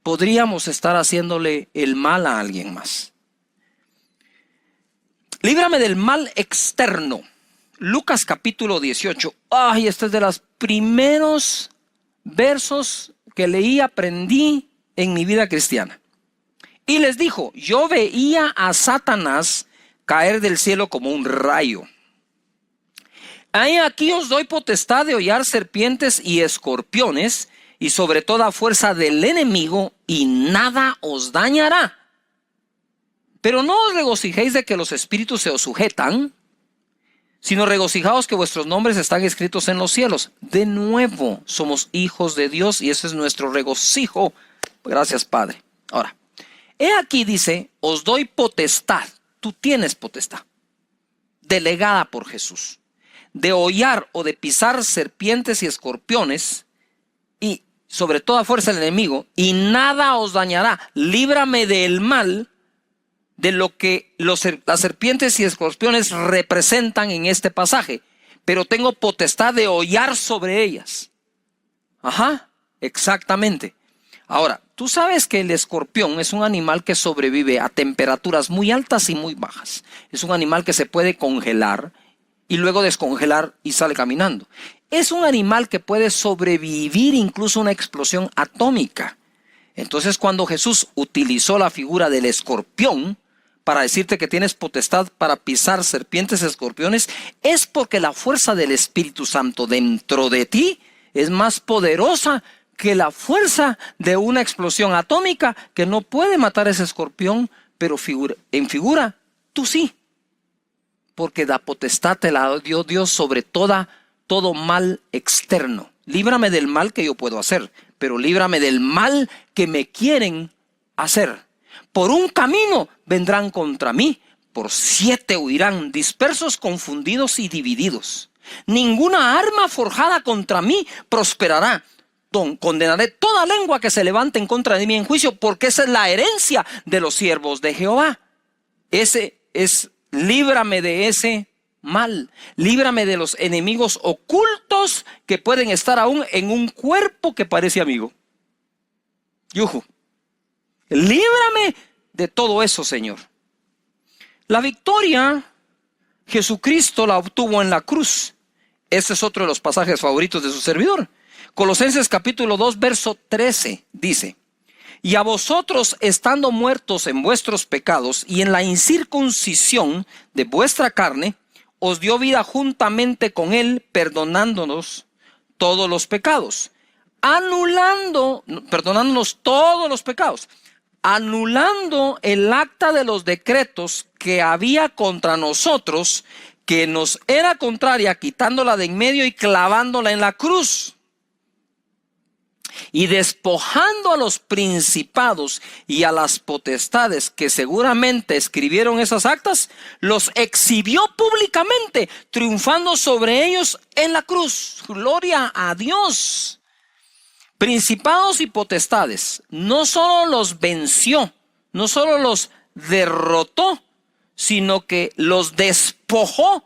podríamos estar haciéndole el mal a alguien más. Líbrame del mal externo. Lucas capítulo 18. Ay, este es de los primeros versos que leí, aprendí en mi vida cristiana. Y les dijo, yo veía a Satanás caer del cielo como un rayo. Ahí aquí os doy potestad de hollar serpientes y escorpiones y sobre toda fuerza del enemigo, y nada os dañará. Pero no os regocijéis de que los espíritus se os sujetan, sino regocijaos que vuestros nombres están escritos en los cielos. De nuevo somos hijos de Dios y ese es nuestro regocijo. Gracias, Padre. Ahora, he aquí dice, os doy potestad. Tú tienes potestad, delegada por Jesús, de hollar o de pisar serpientes y escorpiones y sobre toda fuerza del enemigo, y nada os dañará. Líbrame del mal, de lo que las serpientes y escorpiones representan en este pasaje, pero tengo potestad de hollar sobre ellas. Ajá, exactamente. Ahora, tú sabes que el escorpión es un animal que sobrevive a temperaturas muy altas y muy bajas. Es un animal que se puede congelar y luego descongelar y sale caminando. Es un animal que puede sobrevivir incluso a una explosión atómica. Entonces, cuando Jesús utilizó la figura del escorpión para decirte que tienes potestad para pisar serpientes y escorpiones, es porque la fuerza del Espíritu Santo dentro de ti es más poderosa que la fuerza de una explosión atómica que no puede matar a ese escorpión, pero en figura tú sí. Porque la potestad te la dio Dios sobre todo mal externo. Líbrame del mal que yo puedo hacer, pero líbrame del mal que me quieren hacer. Por un camino vendrán contra mí, por 7 huirán, dispersos, confundidos y divididos. Ninguna arma forjada contra mí prosperará. Condenaré toda lengua que se levante en contra de mí en juicio, porque esa es la herencia de los siervos de Jehová. Líbrame de ese mal. Líbrame de los enemigos ocultos que pueden estar aún en un cuerpo que parece amigo. Yuhu. Líbrame de todo eso, Señor. La victoria Jesucristo la obtuvo en la cruz. Este es otro de los pasajes favoritos de su servidor. Colosenses capítulo 2, verso 13 dice: y a vosotros, estando muertos en vuestros pecados y en la incircuncisión de vuestra carne, os dio vida juntamente con él, perdonándonos todos los pecados, perdonándonos todos los pecados, anulando el acta de los decretos que había contra nosotros, que nos era contraria, quitándola de en medio y clavándola en la cruz. Y despojando a los principados y a las potestades que seguramente escribieron esas actas, los exhibió públicamente, triunfando sobre ellos en la cruz. Gloria a Dios. Principados y potestades, no solo los venció, no solo los derrotó, sino que los despojó.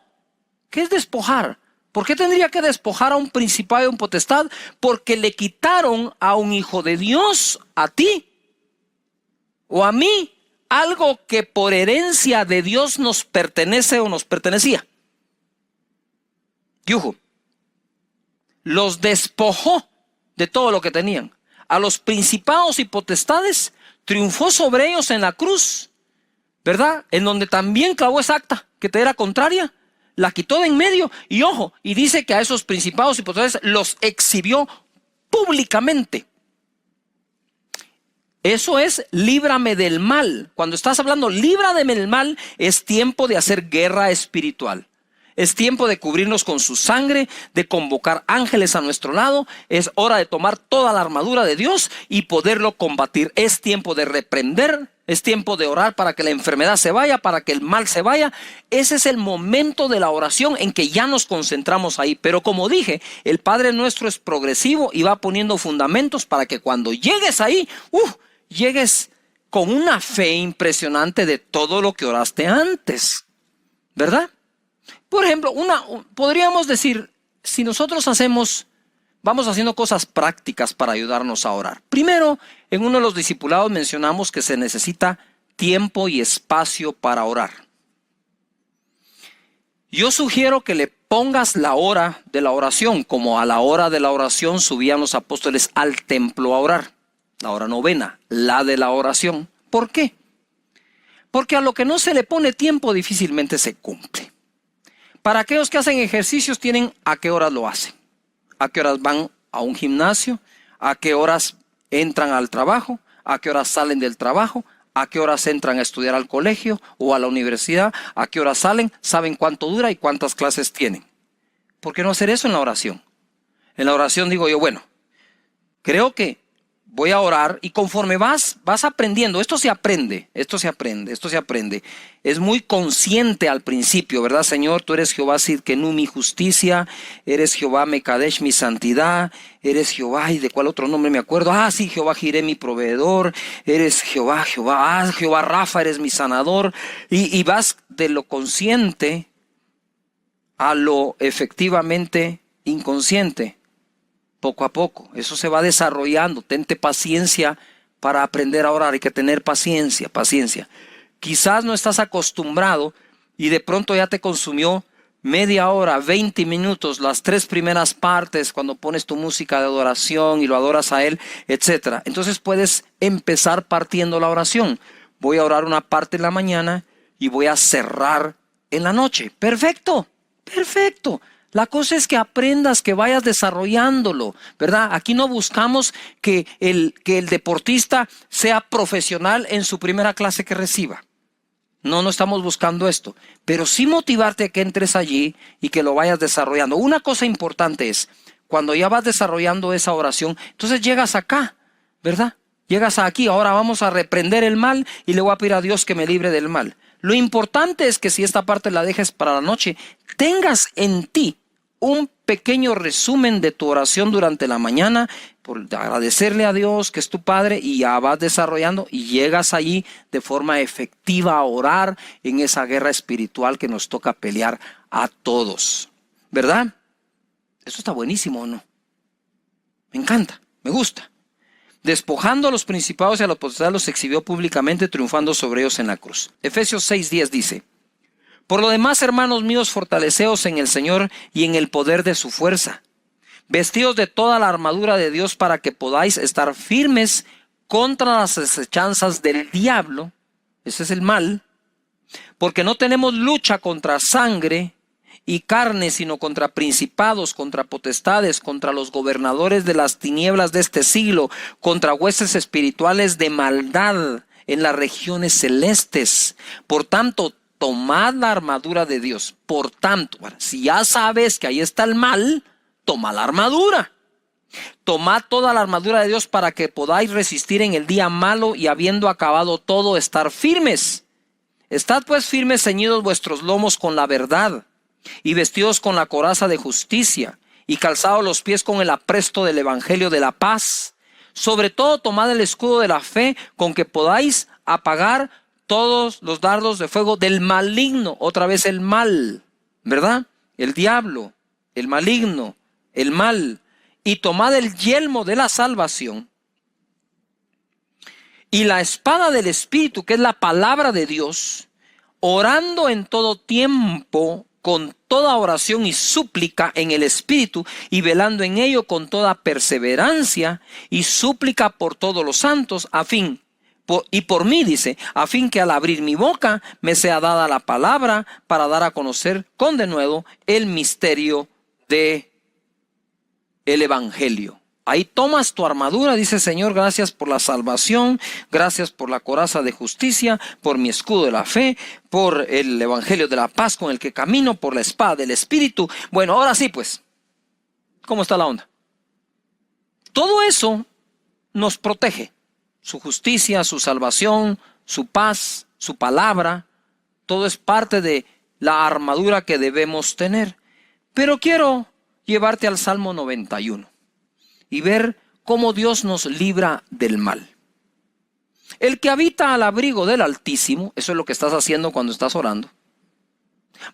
¿Qué es despojar? ¿Por qué tendría que despojar a un principado y a un potestad? Porque le quitaron a un hijo de Dios, a ti o a mí, algo que por herencia de Dios nos pertenece o nos pertenecía. Yuhu. Los despojó de todo lo que tenían. A los principados y potestades triunfó sobre ellos en la cruz, ¿verdad? En donde también clavó esa acta que te era contraria. La quitó de en medio y ojo, y dice que a esos principados y potestades los exhibió públicamente. Eso es líbrame del mal. Cuando estás hablando líbrame del mal, es tiempo de hacer guerra espiritual. Es tiempo de cubrirnos con su sangre, de convocar ángeles a nuestro lado. Es hora de tomar toda la armadura de Dios y poderlo combatir. Es tiempo de reprender. Es tiempo de orar para que la enfermedad se vaya, para que el mal se vaya. Ese es el momento de la oración en que ya nos concentramos ahí. Pero como dije, el Padre nuestro es progresivo y va poniendo fundamentos para que cuando llegues ahí, llegues con una fe impresionante de todo lo que oraste antes. ¿Verdad? Por ejemplo, podríamos decir, si nosotros hacemos vamos haciendo cosas prácticas para ayudarnos a orar. Primero, en uno de los discipulados mencionamos que se necesita tiempo y espacio para orar. Yo sugiero que le pongas la hora de la oración, como a la hora de la oración subían los apóstoles al templo a orar. La hora novena, la de la oración. ¿Por qué? Porque a lo que no se le pone tiempo difícilmente se cumple. Para aquellos que hacen ejercicios tienen a qué horas lo hacen, a qué horas van a un gimnasio, a qué horas entran al trabajo, a qué horas salen del trabajo, a qué horas entran a estudiar al colegio o a la universidad, a qué horas salen, saben cuánto dura y cuántas clases tienen. ¿Por qué no hacer eso en la oración? En la oración digo yo, bueno, creo que voy a orar y conforme vas aprendiendo, esto se aprende. Es muy consciente al principio, ¿verdad, Señor? Tú eres Jehová Sidkenu, mi justicia, eres Jehová Mekadesh, mi santidad, eres Jehová, ¿y de cuál otro nombre me acuerdo? Sí, Jehová Jireh, mi proveedor, eres Jehová Rafa, eres mi sanador. Y vas de lo consciente a lo efectivamente inconsciente. Poco a poco, eso se va desarrollando. Tente paciencia para aprender a orar. Hay que tener paciencia. Quizás no estás acostumbrado y de pronto ya te consumió media hora, 20 minutos, las 3 primeras partes cuando pones tu música de adoración y lo adoras a Él, etc. Entonces puedes empezar partiendo la oración. Voy a orar una parte en la mañana y voy a cerrar en la noche. Perfecto. La cosa es que aprendas, que vayas desarrollándolo, ¿verdad? Aquí no buscamos que el deportista sea profesional en su primera clase que reciba. No estamos buscando esto. Pero sí motivarte a que entres allí y que lo vayas desarrollando. Una cosa importante es, cuando ya vas desarrollando esa oración, entonces llegas acá, ¿verdad? Llegas aquí, ahora vamos a reprender el mal y le voy a pedir a Dios que me libre del mal. Lo importante es que si esta parte la dejes para la noche, tengas en ti un pequeño resumen de tu oración durante la mañana, por agradecerle a Dios que es tu Padre, y ya vas desarrollando y llegas allí de forma efectiva a orar en esa guerra espiritual que nos toca pelear a todos, ¿verdad? Eso está buenísimo, ¿o no? Me encanta, me gusta. Despojando a los principados y a los potestades los exhibió públicamente, triunfando sobre ellos en la cruz. Efesios 6:10 dice: por lo demás, hermanos míos, fortaleceos en el Señor y en el poder de su fuerza. Vestidos de toda la armadura de Dios para que podáis estar firmes contra las acechanzas del diablo. Ese es el mal. Porque no tenemos lucha contra sangre y carne, sino contra principados, contra potestades, contra los gobernadores de las tinieblas de este siglo, contra huestes espirituales de maldad en las regiones celestes. Por tanto, tomad la armadura de Dios. Por tanto, si ya sabes que ahí está el mal, toma la armadura. Tomad toda la armadura de Dios para que podáis resistir en el día malo y habiendo acabado todo, estar firmes. Estad pues firmes, ceñidos vuestros lomos con la verdad y vestidos con la coraza de justicia y calzados los pies con el apresto del evangelio de la paz. Sobre todo tomad el escudo de la fe con que podáis apagar todos los dardos de fuego del maligno. Otra vez el mal, ¿verdad? El diablo, el maligno, el mal. Y tomad el yelmo de la salvación y la espada del Espíritu, que es la palabra de Dios, orando en todo tiempo con toda oración y súplica en el Espíritu, y velando en ello con toda perseverancia y súplica por todos los santos, y por mí, dice, a fin que al abrir mi boca me sea dada la palabra para dar a conocer con denuedo el misterio de el evangelio. Ahí tomas tu armadura, dice: Señor, gracias por la salvación, gracias por la coraza de justicia, por mi escudo de la fe, por el evangelio de la paz con el que camino, por la espada del Espíritu. Bueno, ahora sí, pues, ¿cómo está la onda? Todo eso nos protege. Su justicia, su salvación, su paz, su palabra, todo es parte de la armadura que debemos tener. Pero quiero llevarte al Salmo 91 y ver cómo Dios nos libra del mal. El que habita al abrigo del Altísimo, eso es lo que estás haciendo cuando estás orando.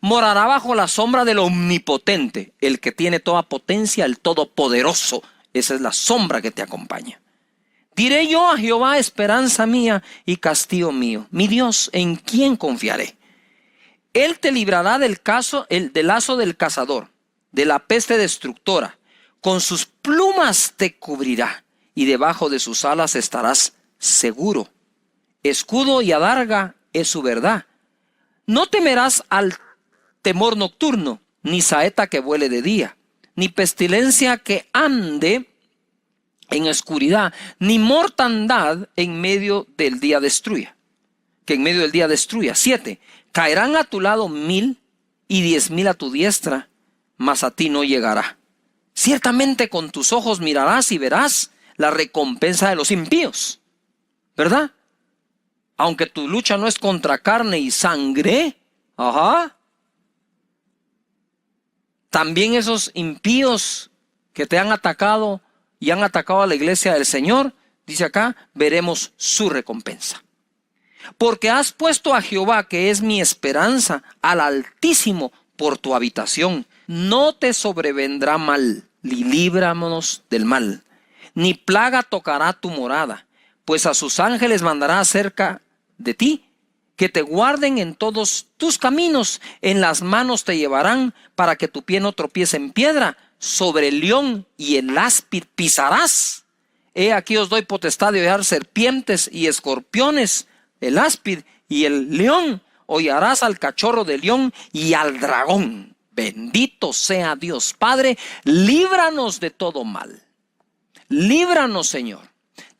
Morará bajo la sombra del Omnipotente, el que tiene toda potencia, el Todopoderoso. Esa es la sombra que te acompaña. Diré yo a Jehová, esperanza mía y castillo mío, mi Dios, ¿en quién confiaré? Él te librará del lazo del cazador, de la peste destructora. Con sus plumas te cubrirá y debajo de sus alas estarás seguro. Escudo y adarga es su verdad. No temerás al temor nocturno, ni saeta que vuele de día, ni pestilencia que ande en oscuridad, ni mortandad en medio del día destruya. Que en medio del día destruya. 7. Caerán a tu lado 1000 y 10,000 a tu diestra, mas a ti no llegará. Ciertamente con tus ojos mirarás y verás la recompensa de los impíos, ¿verdad? Aunque tu lucha no es contra carne y sangre, también esos impíos que te han atacado y han atacado a la iglesia del Señor, dice acá, veremos su recompensa. Porque has puesto a Jehová, que es mi esperanza, al Altísimo por tu habitación. No te sobrevendrá mal, ni líbranos del mal, ni plaga tocará tu morada, pues a sus ángeles mandará acerca de ti, que te guarden en todos tus caminos, en las manos te llevarán, para que tu pie no tropiece en piedra. Sobre el león y el áspid pisarás. He aquí os doy potestad de hollar serpientes y escorpiones, el áspid y el león. Hollarás al cachorro del león y al dragón. Bendito sea Dios. Padre, líbranos de todo mal. Líbranos, Señor,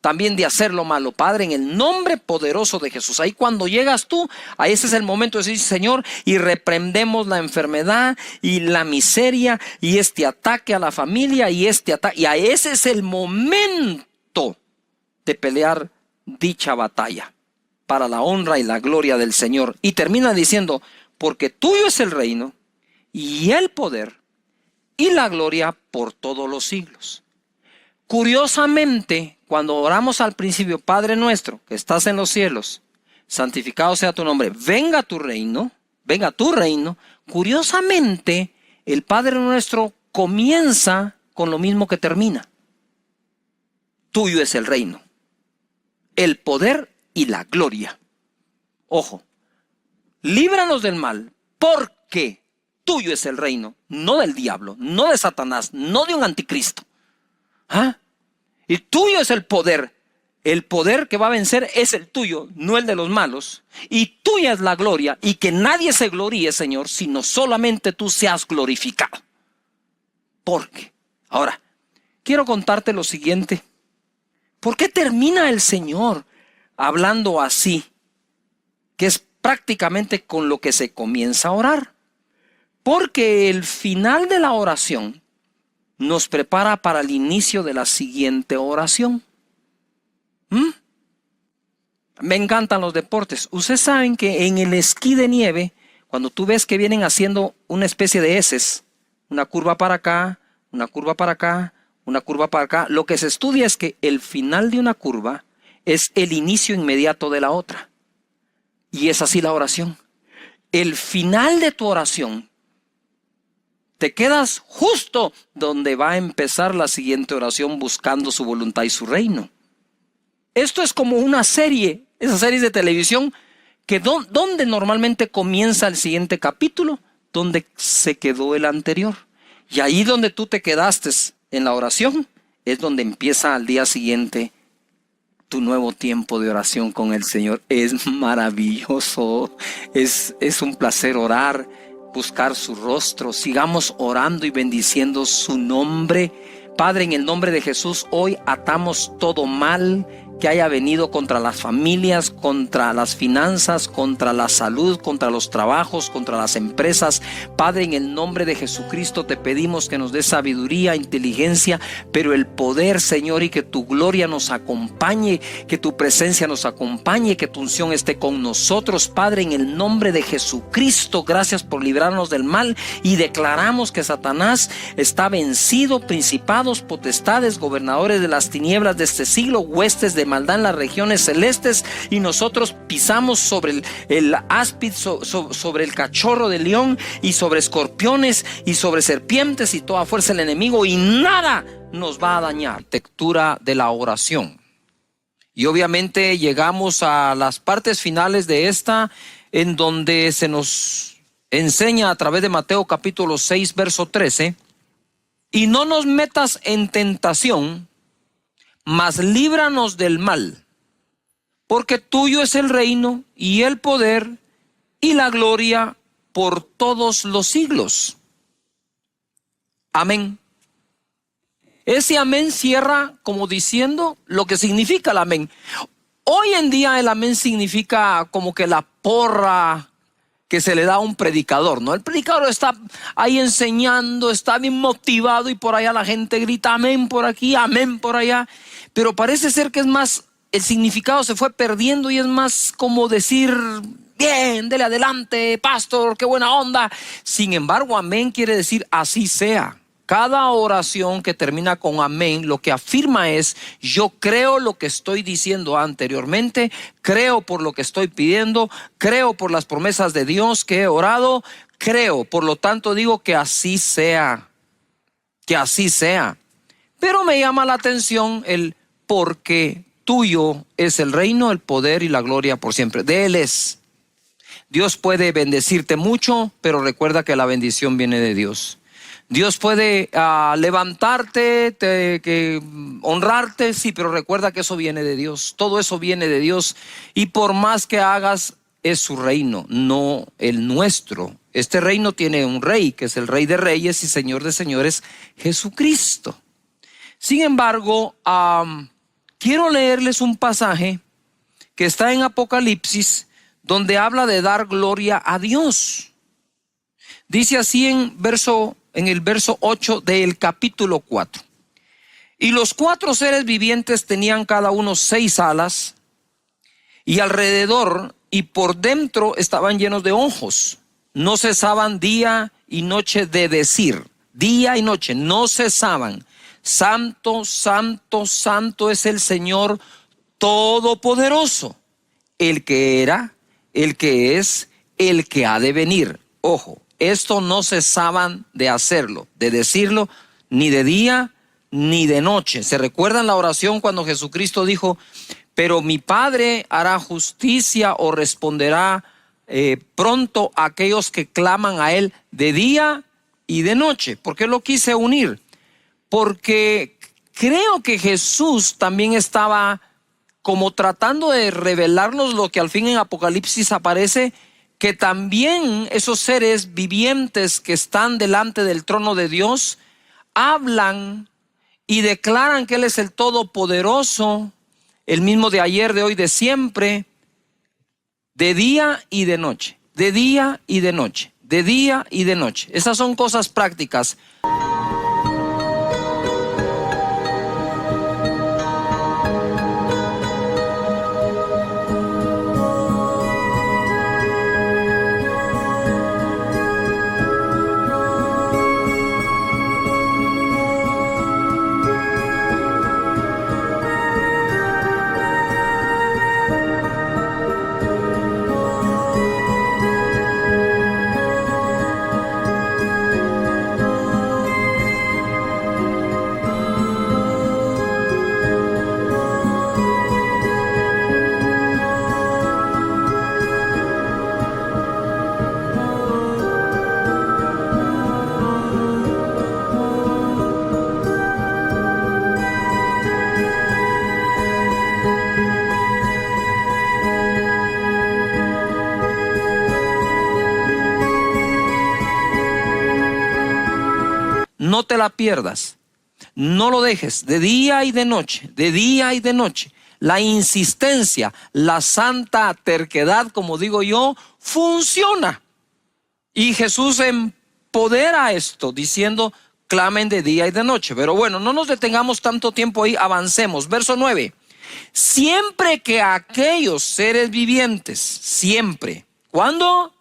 también de hacer lo malo, Padre, en el nombre poderoso de Jesús. Ahí cuando llegas tú, ahí ese es el momento de decir, Señor, y reprendemos la enfermedad y la miseria y este ataque a la familia y este ataque. Y a ese es el momento de pelear dicha batalla para la honra y la gloria del Señor. Y termina diciendo, porque tuyo es el reino y el poder y la gloria por todos los siglos. Curiosamente, cuando oramos al principio, Padre nuestro que estás en los cielos, santificado sea tu nombre, venga tu reino, curiosamente, el Padre nuestro comienza con lo mismo que termina. Tuyo es el reino, el poder y la gloria. Ojo, líbranos del mal, porque tuyo es el reino, no del diablo, no de Satanás, no de un anticristo. Y tuyo es el poder que va a vencer es el tuyo, no el de los malos, y tuya es la gloria, y que nadie se gloríe, Señor, sino solamente tú seas glorificado. Porque, ahora, quiero contarte lo siguiente. ¿Por qué termina el Señor hablando así? Que es prácticamente con lo que se comienza a orar. Porque el final de la oración nos prepara para el inicio de la siguiente oración. Me encantan los deportes. Ustedes saben que en el esquí de nieve, cuando tú ves que vienen haciendo una especie de eses, una curva para acá, una curva para acá, una curva para acá, lo que se estudia es que el final de una curva es el inicio inmediato de la otra. Y es así la oración. El final de tu oración, te quedas justo donde va a empezar la siguiente oración, buscando su voluntad y su reino. Esto es como una serie, esas series de televisión, que donde normalmente comienza el siguiente capítulo, donde se quedó el anterior. Y ahí donde tú te quedaste en la oración, es donde empieza al día siguiente tu nuevo tiempo de oración con el Señor. Es maravilloso, es un placer orar, buscar su rostro. Sigamos orando y bendiciendo su nombre. Padre, en el nombre de Jesús, hoy atamos todo mal que haya venido contra las familias, contra las finanzas, contra la salud, contra los trabajos, contra las empresas. Padre, en el nombre de Jesucristo te pedimos que nos des sabiduría, inteligencia, pero el poder, Señor, y que tu gloria nos acompañe, que tu presencia nos acompañe, que tu unción esté con nosotros. Padre, en el nombre de Jesucristo, gracias por librarnos del mal, y declaramos que Satanás está vencido, principados, potestades, gobernadores de las tinieblas de este siglo, huestes de de maldad en las regiones celestes, y nosotros pisamos sobre el áspid, sobre el cachorro de león, y sobre escorpiones y sobre serpientes y toda fuerza del enemigo, y nada nos va a dañar. Arquitectura de la oración. Y obviamente llegamos a las partes finales de esta, en donde se nos enseña a través de Mateo capítulo 6 verso 13: y no nos metas en tentación, mas líbranos del mal, porque tuyo es el reino y el poder y la gloria por todos los siglos. Amén. Ese amén cierra como diciendo lo que significa el amén. Hoy en día el amén significa como que la porra que se le da a un predicador, ¿no? El predicador está ahí enseñando, está bien motivado, y por allá la gente grita amén por aquí, amén por allá. Pero parece ser que es más, el significado se fue perdiendo y es más como decir: bien, dele adelante, pastor, qué buena onda. Sin embargo, amén quiere decir así sea. Cada oración que termina con amén lo que afirma es: yo creo lo que estoy diciendo anteriormente, creo por lo que estoy pidiendo, creo por las promesas de Dios que he orado, creo, por lo tanto digo que así sea, que así sea. Pero me llama la atención el porque tuyo es el reino, el poder y la gloria por siempre. De Él es. Dios puede bendecirte mucho, pero recuerda que la bendición viene de Dios. Dios puede levantarte, honrarte, sí, pero recuerda que eso viene de Dios. Todo eso viene de Dios, y por más que hagas, es su reino, no el nuestro. Este reino tiene un rey, que es el Rey de Reyes y Señor de Señores, Jesucristo. Sin embargo, quiero leerles un pasaje que está en Apocalipsis, donde habla de dar gloria a Dios. Dice así en el verso 8 del capítulo 4: y los 4 seres vivientes tenían cada uno 6 alas, y alrededor y por dentro estaban llenos de ojos. No cesaban día y noche de decir, día y noche, no cesaban: santo, santo, santo es el Señor Todopoderoso, el que era, el que es, el que ha de venir. Ojo, esto no cesaban de hacerlo, de decirlo, ni de día ni de noche. ¿Se recuerdan la oración cuando Jesucristo dijo: pero mi Padre hará justicia o responderá pronto a aquellos que claman a Él de día y de noche? ¿Por qué lo quise unir? Porque creo que Jesús también estaba como tratando de revelarnos lo que al fin en Apocalipsis aparece, que también esos seres vivientes que están delante del trono de Dios hablan y declaran que Él es el Todopoderoso, el mismo de ayer, de hoy, de siempre, de día y de noche, de día y de noche, de día y de noche. Esas son cosas prácticas. No te la pierdas, no lo dejes, de día y de noche, de día y de noche. La insistencia, la santa terquedad, como digo yo, funciona. Y Jesús empodera esto diciendo: clamen de día y de noche. Pero bueno, no nos detengamos tanto tiempo ahí, avancemos. Verso 9: siempre que aquellos seres vivientes, siempre, ¿cuándo?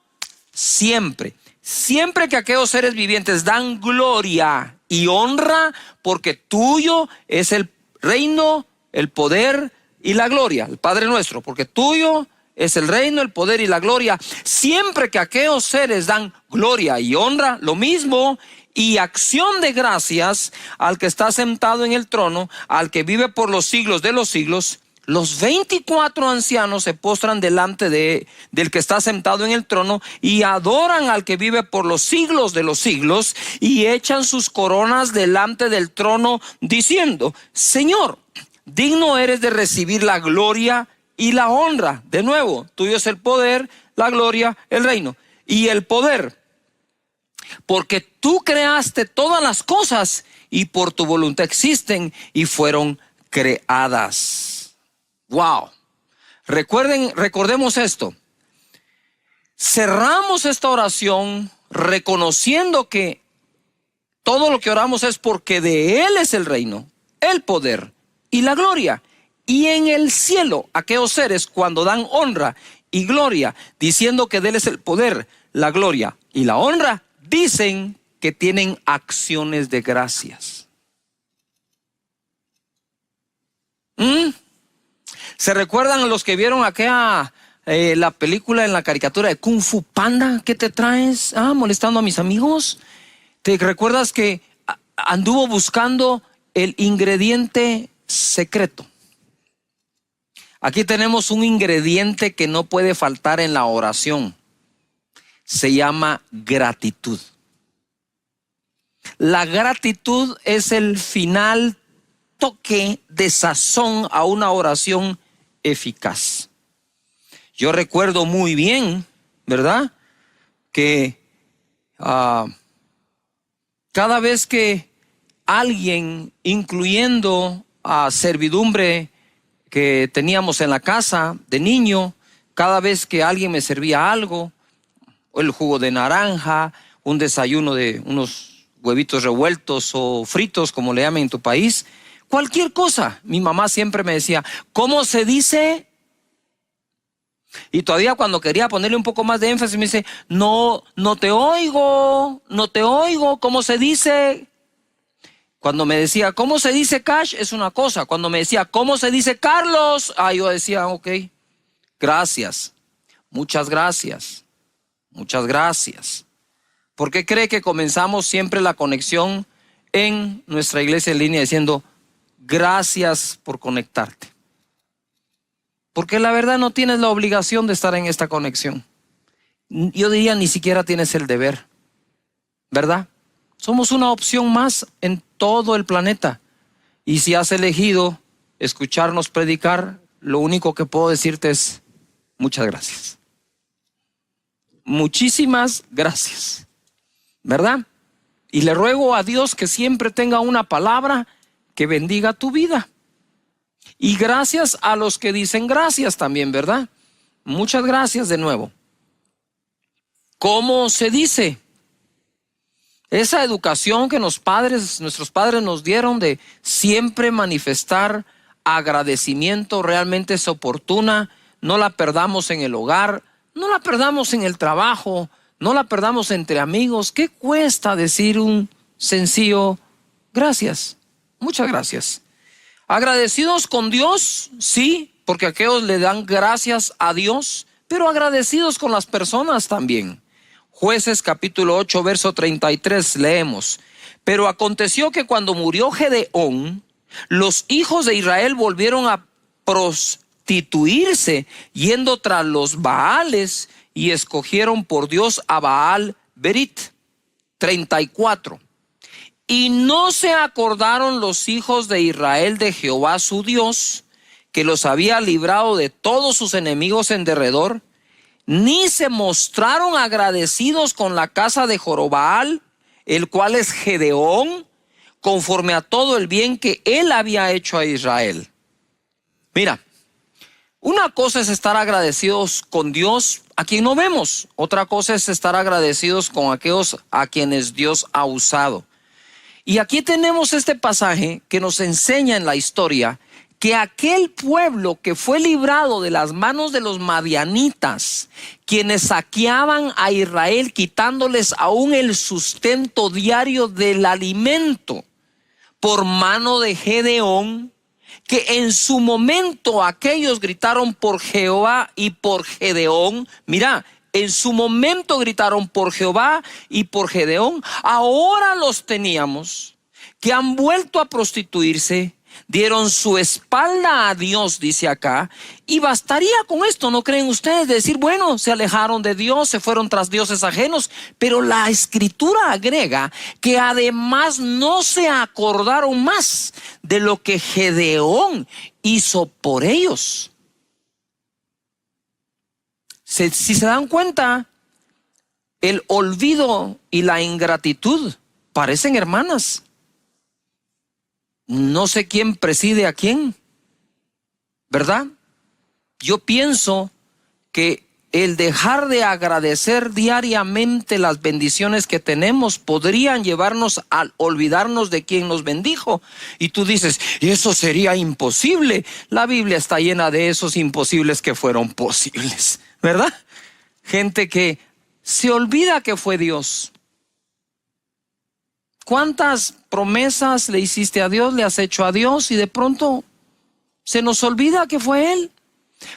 Siempre. Siempre que aquellos seres vivientes dan gloria y honra, porque tuyo es el reino, el poder y la gloria, el Padre nuestro, porque tuyo es el reino, el poder y la gloria. Siempre que aquellos seres dan gloria y honra, lo mismo, y acción de gracias al que está sentado en el trono, al que vive por los siglos de los siglos, los 24 ancianos se postran delante del que está sentado en el trono y adoran al que vive por los siglos de los siglos y echan sus coronas delante del trono diciendo: Señor, digno eres de recibir la gloria y la honra. De nuevo, tuyo es el poder, la gloria, el reino y el poder, porque tú creaste todas las cosas y por tu voluntad existen y fueron creadas. Wow. Recordemos esto. Cerramos esta oración reconociendo que todo lo que oramos es porque de Él es el reino, el poder y la gloria. Y en el cielo, aquellos seres cuando dan honra y gloria, diciendo que de Él es el poder, la gloria y la honra, dicen que tienen acciones de gracias. ¿Se recuerdan los que vieron aquella la película en la caricatura de Kung Fu Panda? ¿Qué te traes? Molestando a mis amigos. ¿Te recuerdas que anduvo buscando el ingrediente secreto? Aquí tenemos un ingrediente que no puede faltar en la oración. Se llama gratitud. La gratitud es el final toque de sazón a una oración eficaz. Yo recuerdo muy bien, ¿verdad?, que cada vez que alguien, incluyendo a servidumbre que teníamos en la casa de niño, cada vez que alguien me servía algo, el jugo de naranja, un desayuno de unos huevitos revueltos o fritos, como le llaman en tu país, cualquier cosa, mi mamá siempre me decía: ¿cómo se dice? Y todavía cuando quería ponerle un poco más de énfasis me dice: no te oigo, ¿cómo se dice? Cuando me decía ¿cómo se dice Cash? Es una cosa. Cuando me decía ¿cómo se dice Carlos? Yo decía: ok, gracias, muchas gracias, muchas gracias. ¿Por qué cree que comenzamos siempre la conexión en nuestra iglesia en línea diciendo gracias por conectarte? Porque la verdad no tienes la obligación de estar en esta conexión. Yo diría ni siquiera tienes el deber, ¿verdad? Somos una opción más en todo el planeta. Y si has elegido escucharnos predicar, lo único que puedo decirte es muchas gracias. Muchísimas gracias, ¿verdad? Y le ruego a Dios que siempre tenga una palabra que bendiga tu vida. Y gracias a los que dicen gracias también, ¿verdad? Muchas gracias de nuevo. ¿Cómo se dice? Esa educación que nuestros padres nos dieron de siempre manifestar agradecimiento realmente es oportuna. No la perdamos en el hogar, no la perdamos en el trabajo, no la perdamos entre amigos. ¿Qué cuesta decir un sencillo gracias? Muchas gracias. Agradecidos con Dios, sí, porque aquellos le dan gracias a Dios, pero agradecidos con las personas también. Jueces capítulo 8, verso 33, leemos: pero aconteció que cuando murió Gedeón, los hijos de Israel volvieron a prostituirse, yendo tras los Baales, y escogieron por Dios a Baal Berit. 34. Y no se acordaron los hijos de Israel de Jehová su Dios, que los había librado de todos sus enemigos en derredor, ni se mostraron agradecidos con la casa de Jorobaal, el cual es Gedeón, conforme a todo el bien que él había hecho a Israel. Mira, una cosa es estar agradecidos con Dios a quien no vemos. Otra cosa es estar agradecidos con aquellos a quienes Dios ha usado. Y aquí tenemos este pasaje que nos enseña en la historia que aquel pueblo que fue librado de las manos de los madianitas, quienes saqueaban a Israel, quitándoles aún el sustento diario del alimento, por mano de Gedeón, que en su momento aquellos gritaron por Jehová y por Gedeón. Mira, en su momento gritaron por Jehová y por Gedeón. Ahora los teníamos que han vuelto a prostituirse, dieron su espalda a Dios, dice acá, y bastaría con esto, ¿no creen ustedes? Decir, bueno, se alejaron de Dios, se fueron tras dioses ajenos, pero la escritura agrega que además no se acordaron más de lo que Gedeón hizo por ellos. Si se dan cuenta, el olvido y la ingratitud parecen hermanas. No sé quién preside a quién, ¿verdad? Yo pienso que el dejar de agradecer diariamente las bendiciones que tenemos podrían llevarnos a olvidarnos de quien nos bendijo. Y tú dices, eso sería imposible. La Biblia está llena de esos imposibles que fueron posibles, ¿verdad? Gente que se olvida que fue Dios. ¿Cuántas promesas le hiciste a Dios, le has hecho a Dios y de pronto se nos olvida que fue Él?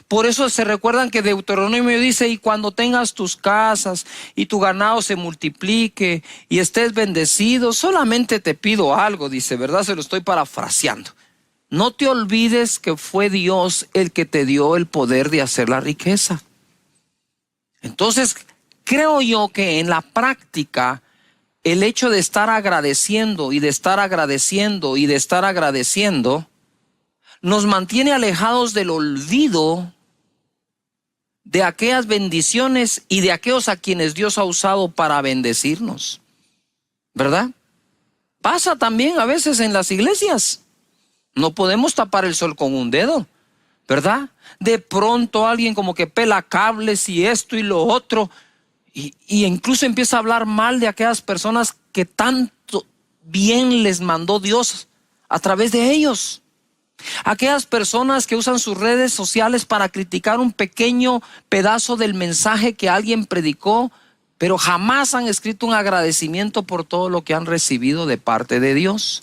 Por eso se recuerdan que Deuteronomio dice, y cuando tengas tus casas y tu ganado se multiplique y estés bendecido, solamente te pido algo, dice, ¿verdad? Se lo estoy parafraseando. No te olvides que fue Dios el que te dio el poder de hacer la riqueza. Entonces, creo yo que en la práctica, el hecho de estar agradeciendo y de estar agradeciendo y de estar agradeciendo nos mantiene alejados del olvido de aquellas bendiciones y de aquellos a quienes Dios ha usado para bendecirnos, ¿verdad? Pasa también a veces en las iglesias. No podemos tapar el sol con un dedo, ¿verdad? De pronto alguien como que pela cables y esto y lo otro. Y incluso empieza a hablar mal de aquellas personas que tanto bien les mandó Dios a través de ellos. Aquellas personas que usan sus redes sociales para criticar un pequeño pedazo del mensaje que alguien predicó, pero jamás han escrito un agradecimiento por todo lo que han recibido de parte de Dios.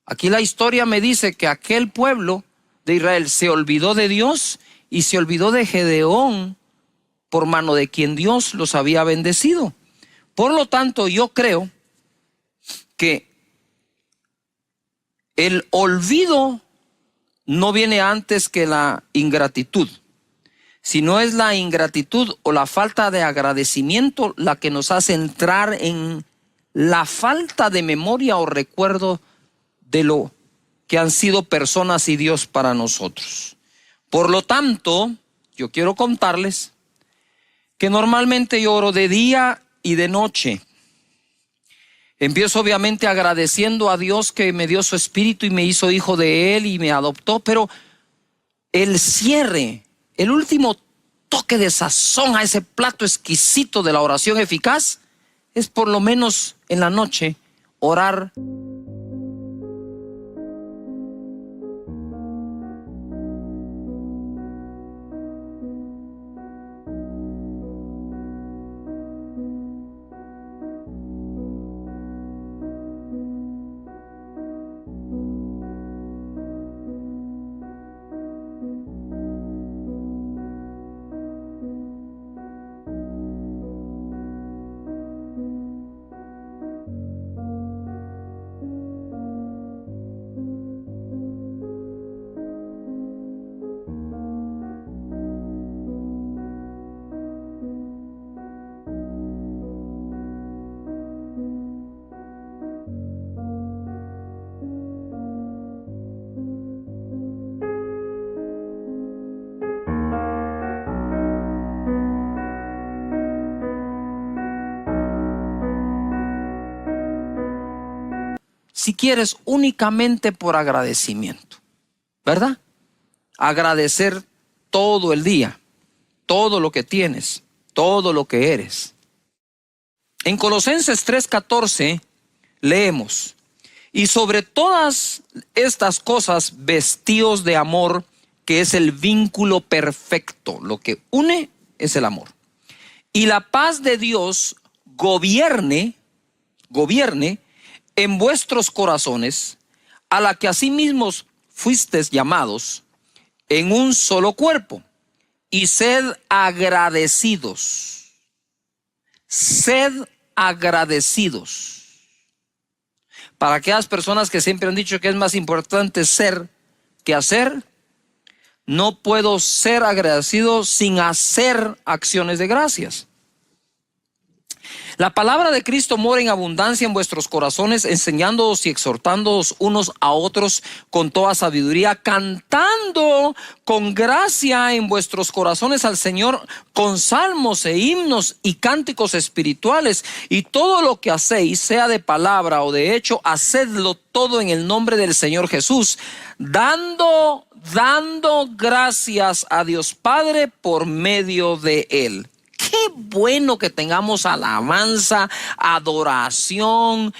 Aquí la historia me dice que aquel pueblo de Israel se olvidó de Dios y se olvidó de Gedeón, por mano de quien Dios los había bendecido. Por lo tanto, yo creo que el olvido no viene antes que la ingratitud, sino es la ingratitud o la falta de agradecimiento la que nos hace entrar en la falta de memoria o recuerdo de lo que han sido personas y Dios para nosotros. Por lo tanto, yo quiero contarles que normalmente yo oro de día y de noche. Empiezo obviamente agradeciendo a Dios que me dio su espíritu y me hizo hijo de Él y me adoptó, pero el cierre, el último toque de sazón a ese plato exquisito de la oración eficaz es por lo menos en la noche orar. Si quieres, únicamente por agradecimiento, ¿verdad? Agradecer todo el día, todo lo que tienes, todo lo que eres. En Colosenses 3:14 leemos: y sobre todas estas cosas vestíos de amor, que es el vínculo perfecto. Lo que une es el amor. Y la paz de Dios gobierne en vuestros corazones, a la que asimismo fuisteis llamados en un solo cuerpo, y sed agradecidos. Sed agradecidos. Para aquellas personas que siempre han dicho que es más importante ser que hacer, no puedo ser agradecido sin hacer acciones de gracias. La palabra de Cristo mora en abundancia en vuestros corazones, enseñándoos y exhortándoos unos a otros con toda sabiduría, cantando con gracia en vuestros corazones al Señor con salmos e himnos y cánticos espirituales. Y todo lo que hacéis, sea de palabra o de hecho, hacedlo todo en el nombre del Señor Jesús, dando gracias a Dios Padre por medio de Él. Qué bueno que tengamos alabanza, adoración,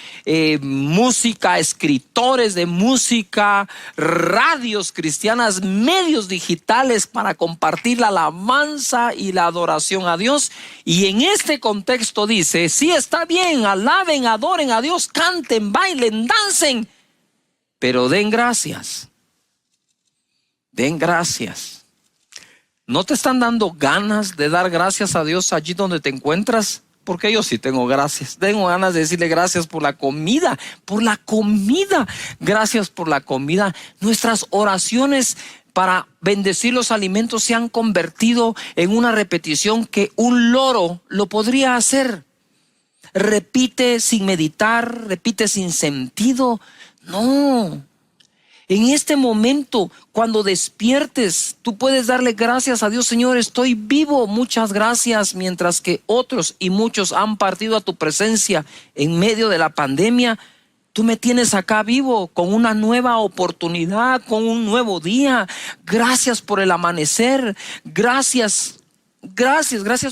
música, escritores de música, radios cristianas, medios digitales para compartir la alabanza y la adoración a Dios. Y en este contexto dice, sí, está bien, alaben, adoren a Dios, canten, bailen, dancen, pero den gracias. Den gracias. ¿No te están dando ganas de dar gracias a Dios allí donde te encuentras? Porque yo sí tengo gracias. Tengo ganas de decirle gracias por la comida, Gracias por la comida. Nuestras oraciones para bendecir los alimentos se han convertido en una repetición que un loro lo podría hacer. Repite sin meditar, repite sin sentido. No. En este momento, cuando despiertes, tú puedes darle gracias a Dios. Señor, estoy vivo, muchas gracias. Mientras que otros y muchos han partido a tu presencia en medio de la pandemia, tú me tienes acá vivo con una nueva oportunidad, con un nuevo día. Gracias por el amanecer. Gracias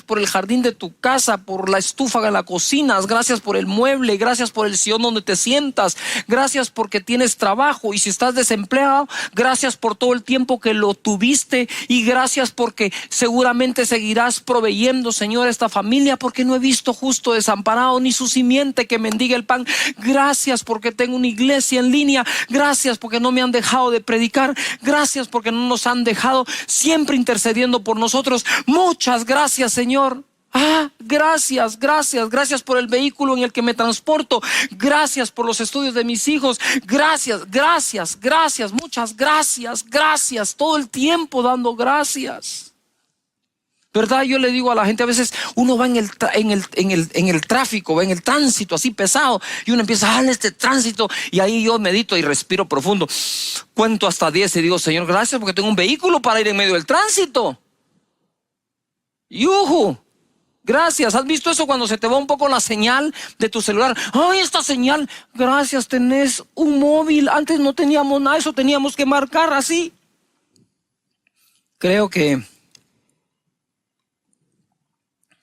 por el jardín de tu casa, por la estufa de la cocina, gracias por el mueble, gracias por el sillón donde te sientas, gracias porque tienes trabajo, y si estás desempleado, gracias por todo el tiempo que lo tuviste, y gracias porque seguramente seguirás proveyendo, Señor, a esta familia, porque no he visto justo desamparado ni su simiente que mendigue el pan. Gracias porque tengo una iglesia en línea, gracias porque no me han dejado de predicar, gracias porque no nos han dejado, siempre intercediendo por nosotros. Muchas gracias, Señor. Gracias por el vehículo en el que me transporto. Gracias por los estudios de mis hijos. Gracias, muchas gracias. Todo el tiempo dando gracias. ¿Verdad? Yo le digo a la gente, a veces uno va en el tráfico, va en el tránsito así pesado, y uno empieza en este tránsito, y ahí yo medito y respiro profundo. Cuento hasta 10 y digo, Señor, gracias porque tengo un vehículo para ir en medio del tránsito. ¡Yujú! Gracias. ¿Has visto eso cuando se te va un poco la señal de tu celular? ¡Ay, esta señal! Gracias, tenés un móvil. Antes no teníamos nada, eso teníamos que marcar así. Creo que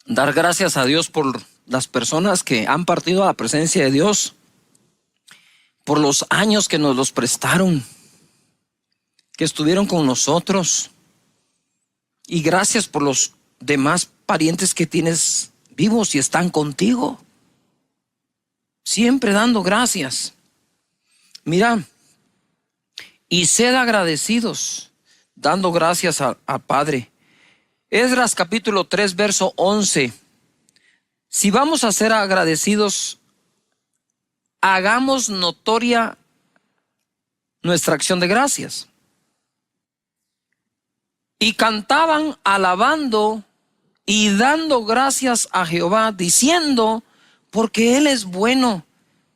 dar gracias a Dios por las personas que han partido a la presencia de Dios, por los años que nos los prestaron, que estuvieron con nosotros, y gracias por los demás parientes que tienes vivos y están contigo, siempre dando gracias. Mira, y sed agradecidos, dando gracias al Padre. Esdras capítulo 3 verso 11. Si vamos a ser agradecidos, hagamos notoria nuestra acción de gracias. Y cantaban alabando y dando gracias a Jehová, diciendo, porque Él es bueno,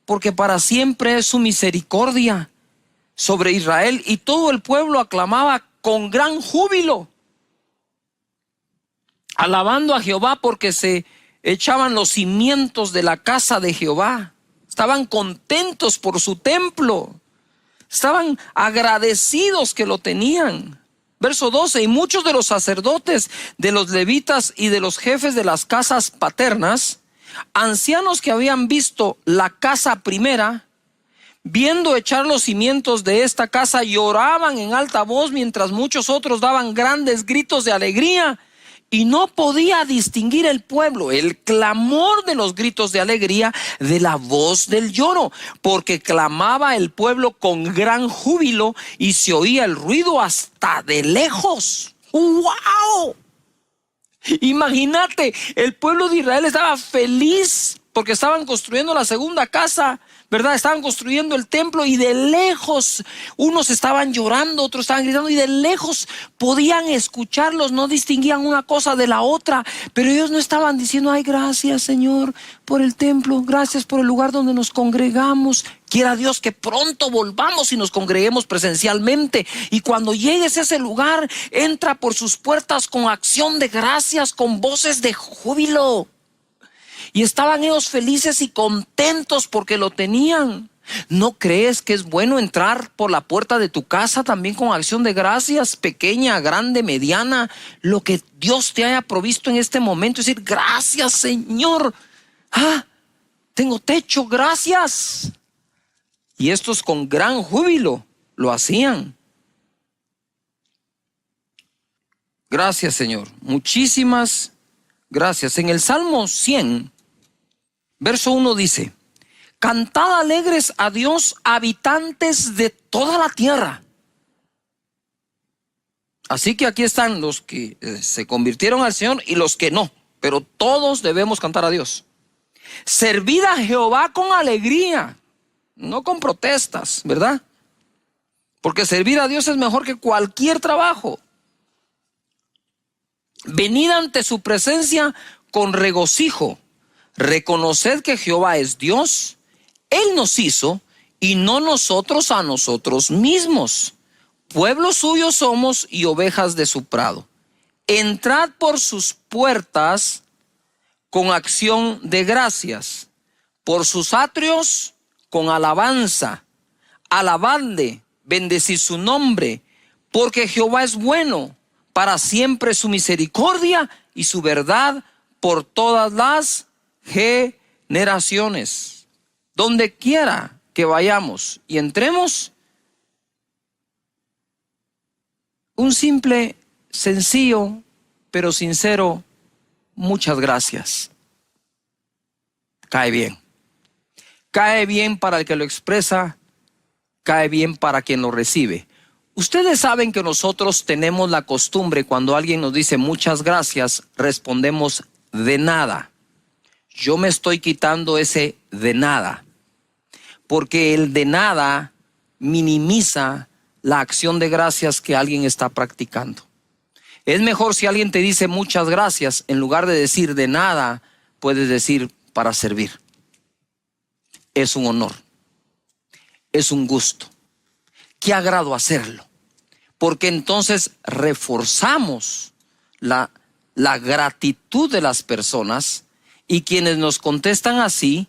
porque para siempre es su misericordia sobre Israel. Y todo el pueblo aclamaba con gran júbilo, alabando a Jehová, porque se echaban los cimientos de la casa de Jehová. Estaban contentos por su templo, estaban agradecidos que lo tenían. Verso 12, y muchos de los sacerdotes, de los levitas y de los jefes de las casas paternas, ancianos que habían visto la casa primera, viendo echar los cimientos de esta casa, lloraban en alta voz, mientras muchos otros daban grandes gritos de alegría y no podía distinguir el pueblo el clamor de los gritos de alegría de la voz del lloro, porque clamaba el pueblo con gran júbilo y se oía el ruido hasta de lejos. ¡Wow! Imagínate, el pueblo de Israel estaba feliz porque estaban construyendo la segunda casa, ¿verdad? Estaban construyendo el templo y de lejos unos estaban llorando, otros estaban gritando y de lejos podían escucharlos, no distinguían una cosa de la otra, pero ellos no estaban diciendo: ay, gracias, Señor, por el templo, gracias por el lugar donde nos congregamos. Quiera Dios que pronto volvamos y nos congreguemos presencialmente. Y cuando llegues a ese lugar, entra por sus puertas con acción de gracias, con voces de júbilo. Y estaban ellos felices y contentos porque lo tenían. ¿No crees que es bueno entrar por la puerta de tu casa también con acción de gracias, pequeña, grande, mediana, lo que Dios te haya provisto en este momento? Es decir: gracias, Señor. Tengo techo, gracias. Y estos con gran júbilo lo hacían. Gracias, Señor. Muchísimas gracias. En el Salmo 100, verso 1 dice: cantad alegres a Dios, habitantes de toda la tierra. Así que aquí están los que se convirtieron al Señor y los que no, pero todos debemos cantar a Dios. Servid a Jehová con alegría, no con protestas, ¿verdad? Porque servir a Dios es mejor que cualquier trabajo. Venid ante su presencia con regocijo. Reconoced que Jehová es Dios. Él nos hizo y no nosotros a nosotros mismos. Pueblo suyo somos y ovejas de su prado. Entrad por sus puertas con acción de gracias, por sus atrios con alabanza. Alabadle, bendecid su nombre, porque Jehová es bueno, para siempre su misericordia y su verdad por todas las generaciones. Donde quiera que vayamos y entremos, un simple, sencillo, pero sincero: muchas gracias. Cae bien. Cae bien para el que lo expresa, cae bien para quien lo recibe. Ustedes saben que nosotros tenemos la costumbre, cuando alguien nos dice muchas gracias, respondemos: de nada. Yo me estoy quitando ese de nada, porque el de nada minimiza la acción de gracias que alguien está practicando. Es mejor, si alguien te dice muchas gracias, en lugar de decir de nada, puedes decir: para servir. Es un honor, es un gusto. Qué agrado hacerlo, porque entonces reforzamos la gratitud de las personas, y quienes nos contestan así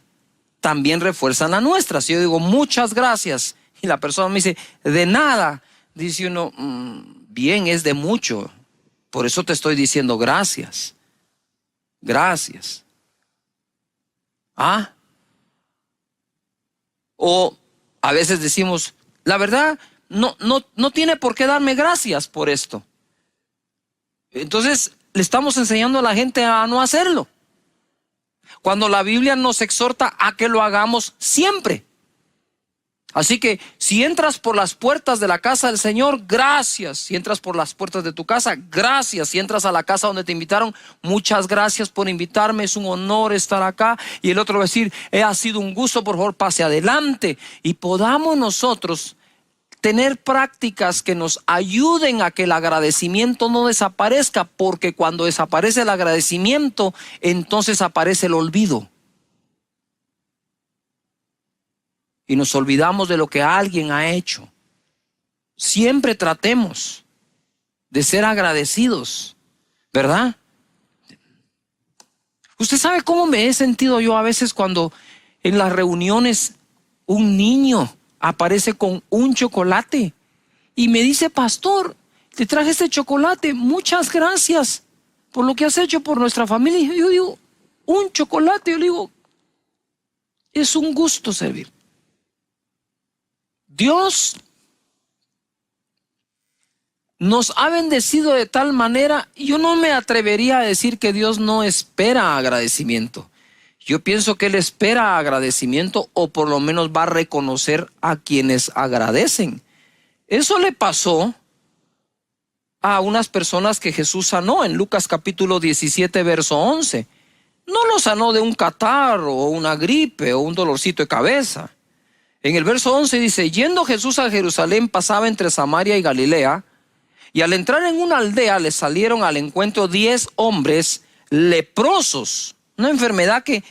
también refuerzan la nuestra. Si yo digo muchas gracias y la persona me dice de nada, dice uno: bien, es de mucho, por eso te estoy diciendo gracias. Gracias. O a veces decimos: la verdad, no tiene por qué darme gracias por esto. Entonces le estamos enseñando a la gente a no hacerlo, cuando la Biblia nos exhorta a que lo hagamos siempre. Así que si entras por las puertas de la casa del Señor, gracias. Si entras por las puertas de tu casa, gracias. Si entras a la casa donde te invitaron, muchas gracias por invitarme, es un honor estar acá. Y el otro va a decir: ha sido un gusto, por favor pase adelante. Y podamos nosotros tener prácticas que nos ayuden a que el agradecimiento no desaparezca, porque cuando desaparece el agradecimiento, entonces aparece el olvido. Y nos olvidamos de lo que alguien ha hecho. Siempre tratemos de ser agradecidos, ¿verdad? Usted sabe cómo me he sentido yo a veces cuando en las reuniones un niño aparece con un chocolate y me dice: pastor, te traje este chocolate, muchas gracias por lo que has hecho por nuestra familia. Y yo digo: un chocolate. Yo le digo: es un gusto servir. Dios nos ha bendecido de tal manera, yo no me atrevería a decir que Dios no espera agradecimiento. Yo pienso que Él espera agradecimiento, o por lo menos va a reconocer a quienes agradecen. Eso le pasó a unas personas que Jesús sanó en Lucas capítulo 17, verso 11. No lo sanó de un catarro o una gripe o un dolorcito de cabeza. En el verso 11 dice: yendo Jesús a Jerusalén, pasaba entre Samaria y Galilea, y al entrar en una aldea le salieron al encuentro 10 hombres leprosos, una enfermedad que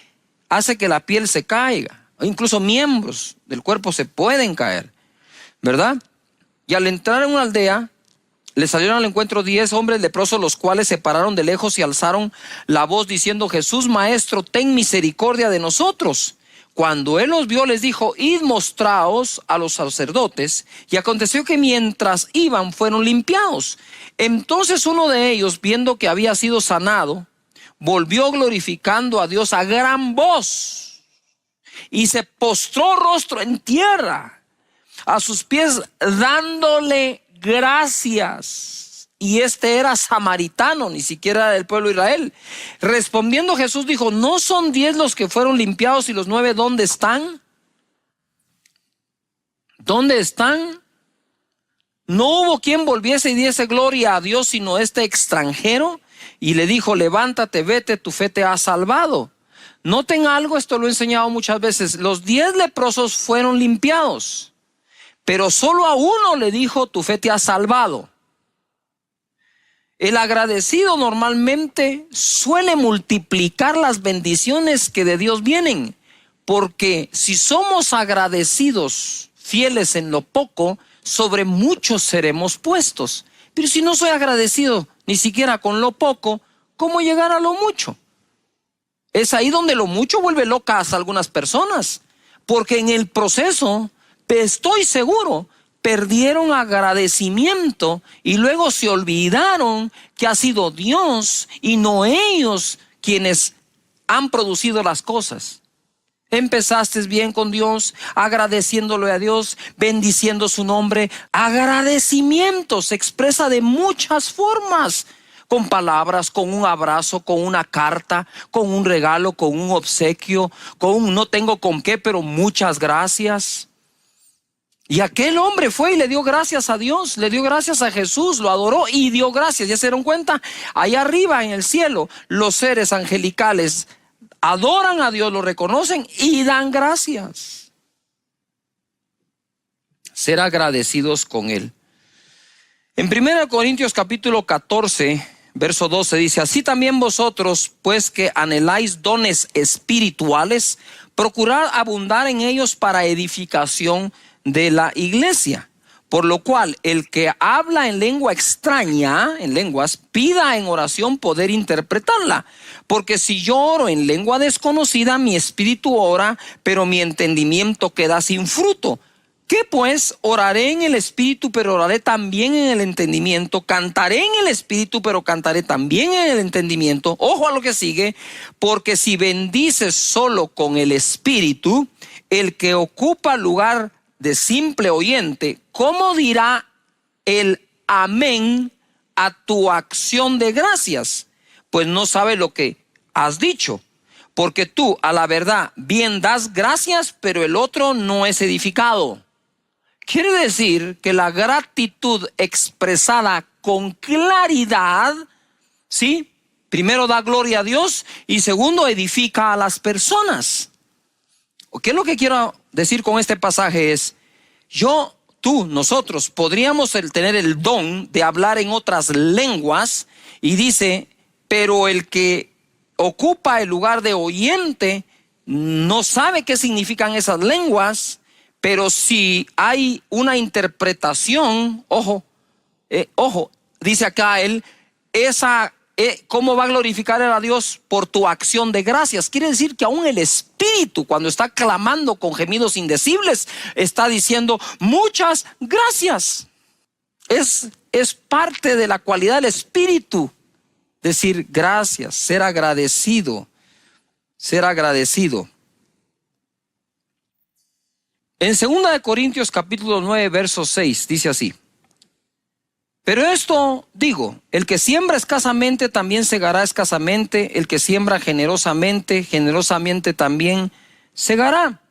hace que la piel se caiga, o incluso miembros del cuerpo se pueden caer, ¿verdad? Y al entrar en una aldea le salieron al encuentro 10 hombres leprosos, los cuales se pararon de lejos y alzaron la voz diciendo: Jesús, Maestro, ten misericordia de nosotros. Cuando él los vio, les dijo: id, mostraos a los sacerdotes. Y aconteció que mientras iban, fueron limpiados. Entonces uno de ellos, viendo que había sido sanado, volvió glorificando a Dios a gran voz, y se postró rostro en tierra a sus pies, dándole gracias. Y este era samaritano, ni siquiera del pueblo de Israel. Respondiendo Jesús dijo: ¿no son 10 los que fueron limpiados, y los 9 dónde están? ¿Dónde están? No hubo quien volviese y diese gloria a Dios, sino este extranjero. Y le dijo: levántate, vete, tu fe te ha salvado. Noten algo, esto lo he enseñado muchas veces. Los 10 leprosos fueron limpiados, pero solo a uno le dijo: tu fe te ha salvado. El agradecido normalmente suele multiplicar las bendiciones que de Dios vienen, porque si somos agradecidos, fieles en lo poco, sobre mucho seremos puestos. Pero si no soy agradecido ni siquiera con lo poco, ¿cómo llegar a lo mucho? Es ahí donde lo mucho vuelve locas a algunas personas, porque en el proceso, estoy seguro, perdieron agradecimiento y luego se olvidaron que ha sido Dios y no ellos quienes han producido las cosas. Empezaste bien con Dios, agradeciéndole a Dios, bendiciendo su nombre. Agradecimiento se expresa de muchas formas: con palabras, con un abrazo, con una carta, con un regalo, con un obsequio, con un no tengo con qué, pero muchas gracias. Y aquel hombre fue y le dio gracias a Dios, le dio gracias a Jesús, lo adoró y dio gracias. ¿Ya se dieron cuenta? Allá arriba en el cielo, los seres angelicales adoran a Dios, lo reconocen y dan gracias. Ser agradecidos con Él. En 1 Corintios capítulo 14, verso 12 dice: así también vosotros, pues que anheláis dones espirituales, procurad abundar en ellos para edificación de la iglesia. Por lo cual, el que habla en lengua extraña, en lenguas, pida en oración poder interpretarla. Porque si yo oro en lengua desconocida, mi espíritu ora, pero mi entendimiento queda sin fruto. ¿Qué pues? Oraré en el espíritu, pero oraré también en el entendimiento. Cantaré en el espíritu, pero cantaré también en el entendimiento. Ojo a lo que sigue: porque si bendices solo con el espíritu, el que ocupa lugar de simple oyente, ¿cómo dirá el amén a tu acción de gracias? Pues no sabe lo que has dicho. Porque tú, a la verdad, bien das gracias, pero el otro no es edificado. Quiere decir que la gratitud expresada con claridad, ¿sí?, primero da gloria a Dios y segundo edifica a las personas. ¿Qué es lo que quiero decir con este pasaje? Es: nosotros podríamos tener el don de hablar en otras lenguas, y dice, pero el que ocupa el lugar de oyente no sabe qué significan esas lenguas. Pero si hay una interpretación, ojo, dice acá él, ¿cómo va a glorificar a Dios? Por tu acción de gracias. Quiere decir que aún el espíritu, cuando está clamando con gemidos indecibles, está diciendo muchas gracias. Es parte de la cualidad del espíritu, decir gracias, ser agradecido, ser agradecido. En 2 Corintios capítulo 9, verso 6, dice así: Pero esto digo, el que siembra escasamente también segará escasamente, el que siembra generosamente, generosamente también segará.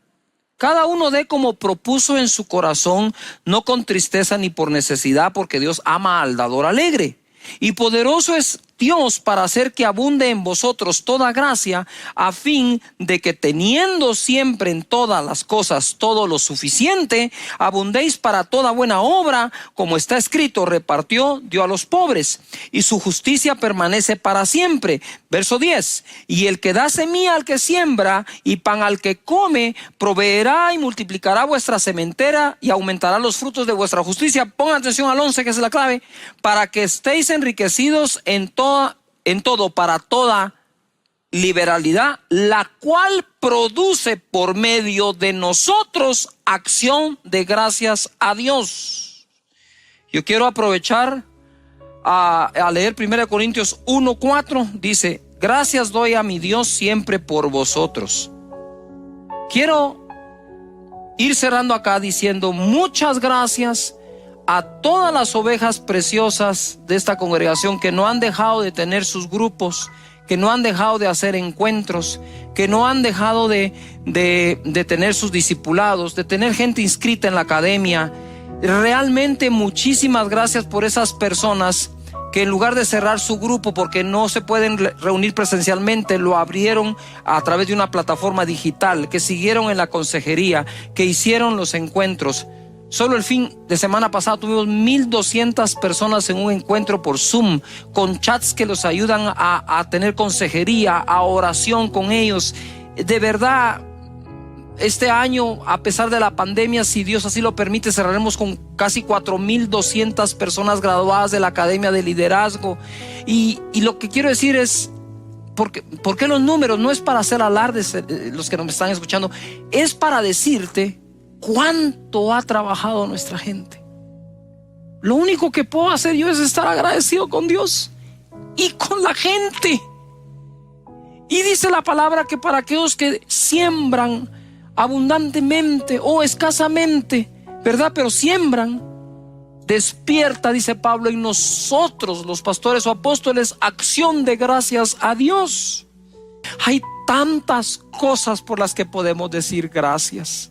Cada uno dé como propuso en su corazón, no con tristeza ni por necesidad, porque Dios ama al dador alegre. Y poderoso es Dios para hacer que abunde en vosotros toda gracia, a fin de que teniendo siempre en todas las cosas todo lo suficiente, abundéis para toda buena obra, como está escrito, repartió, dio a los pobres, y su justicia permanece para siempre. Verso 10, y el que da semilla al que siembra y pan al que come, proveerá y multiplicará vuestra sementera y aumentará los frutos de vuestra justicia. Pongan atención al 11, que es la clave, para que estéis enriquecidos en todo para toda liberalidad, la cual produce por medio de nosotros acción de gracias a Dios. Yo quiero aprovechar a leer 1 Corintios 1:4. Dice: gracias doy a mi Dios siempre por vosotros. Quiero ir cerrando acá diciendo muchas gracias a todas las ovejas preciosas de esta congregación que no han dejado de tener sus grupos, que no han dejado de hacer encuentros, que no han dejado de tener sus discipulados, de tener gente inscrita en la academia. Realmente muchísimas gracias por esas personas que en lugar de cerrar su grupo porque no se pueden reunir presencialmente, lo abrieron a través de una plataforma digital, que siguieron en la consejería, que hicieron los encuentros. Solo el fin de semana pasado tuvimos 1,200 personas en un encuentro por Zoom, con chats que los ayudan a tener consejería, a oración con ellos. De verdad, este año, a pesar de la pandemia, si Dios así lo permite, cerraremos con casi 4,200 personas graduadas de la Academia de Liderazgo. Y lo que quiero decir es, ¿por qué los números? No es para hacer alardes, los que nos están escuchando, es para decirte cuánto ha trabajado nuestra gente. Lo único que puedo hacer yo es estar agradecido con Dios y con la gente. Y dice la palabra que para aquellos que siembran abundantemente o escasamente, ¿verdad? Pero siembran, despierta, dice Pablo, en nosotros, los pastores o apóstoles, acción de gracias a Dios. Hay tantas cosas por las que podemos decir gracias.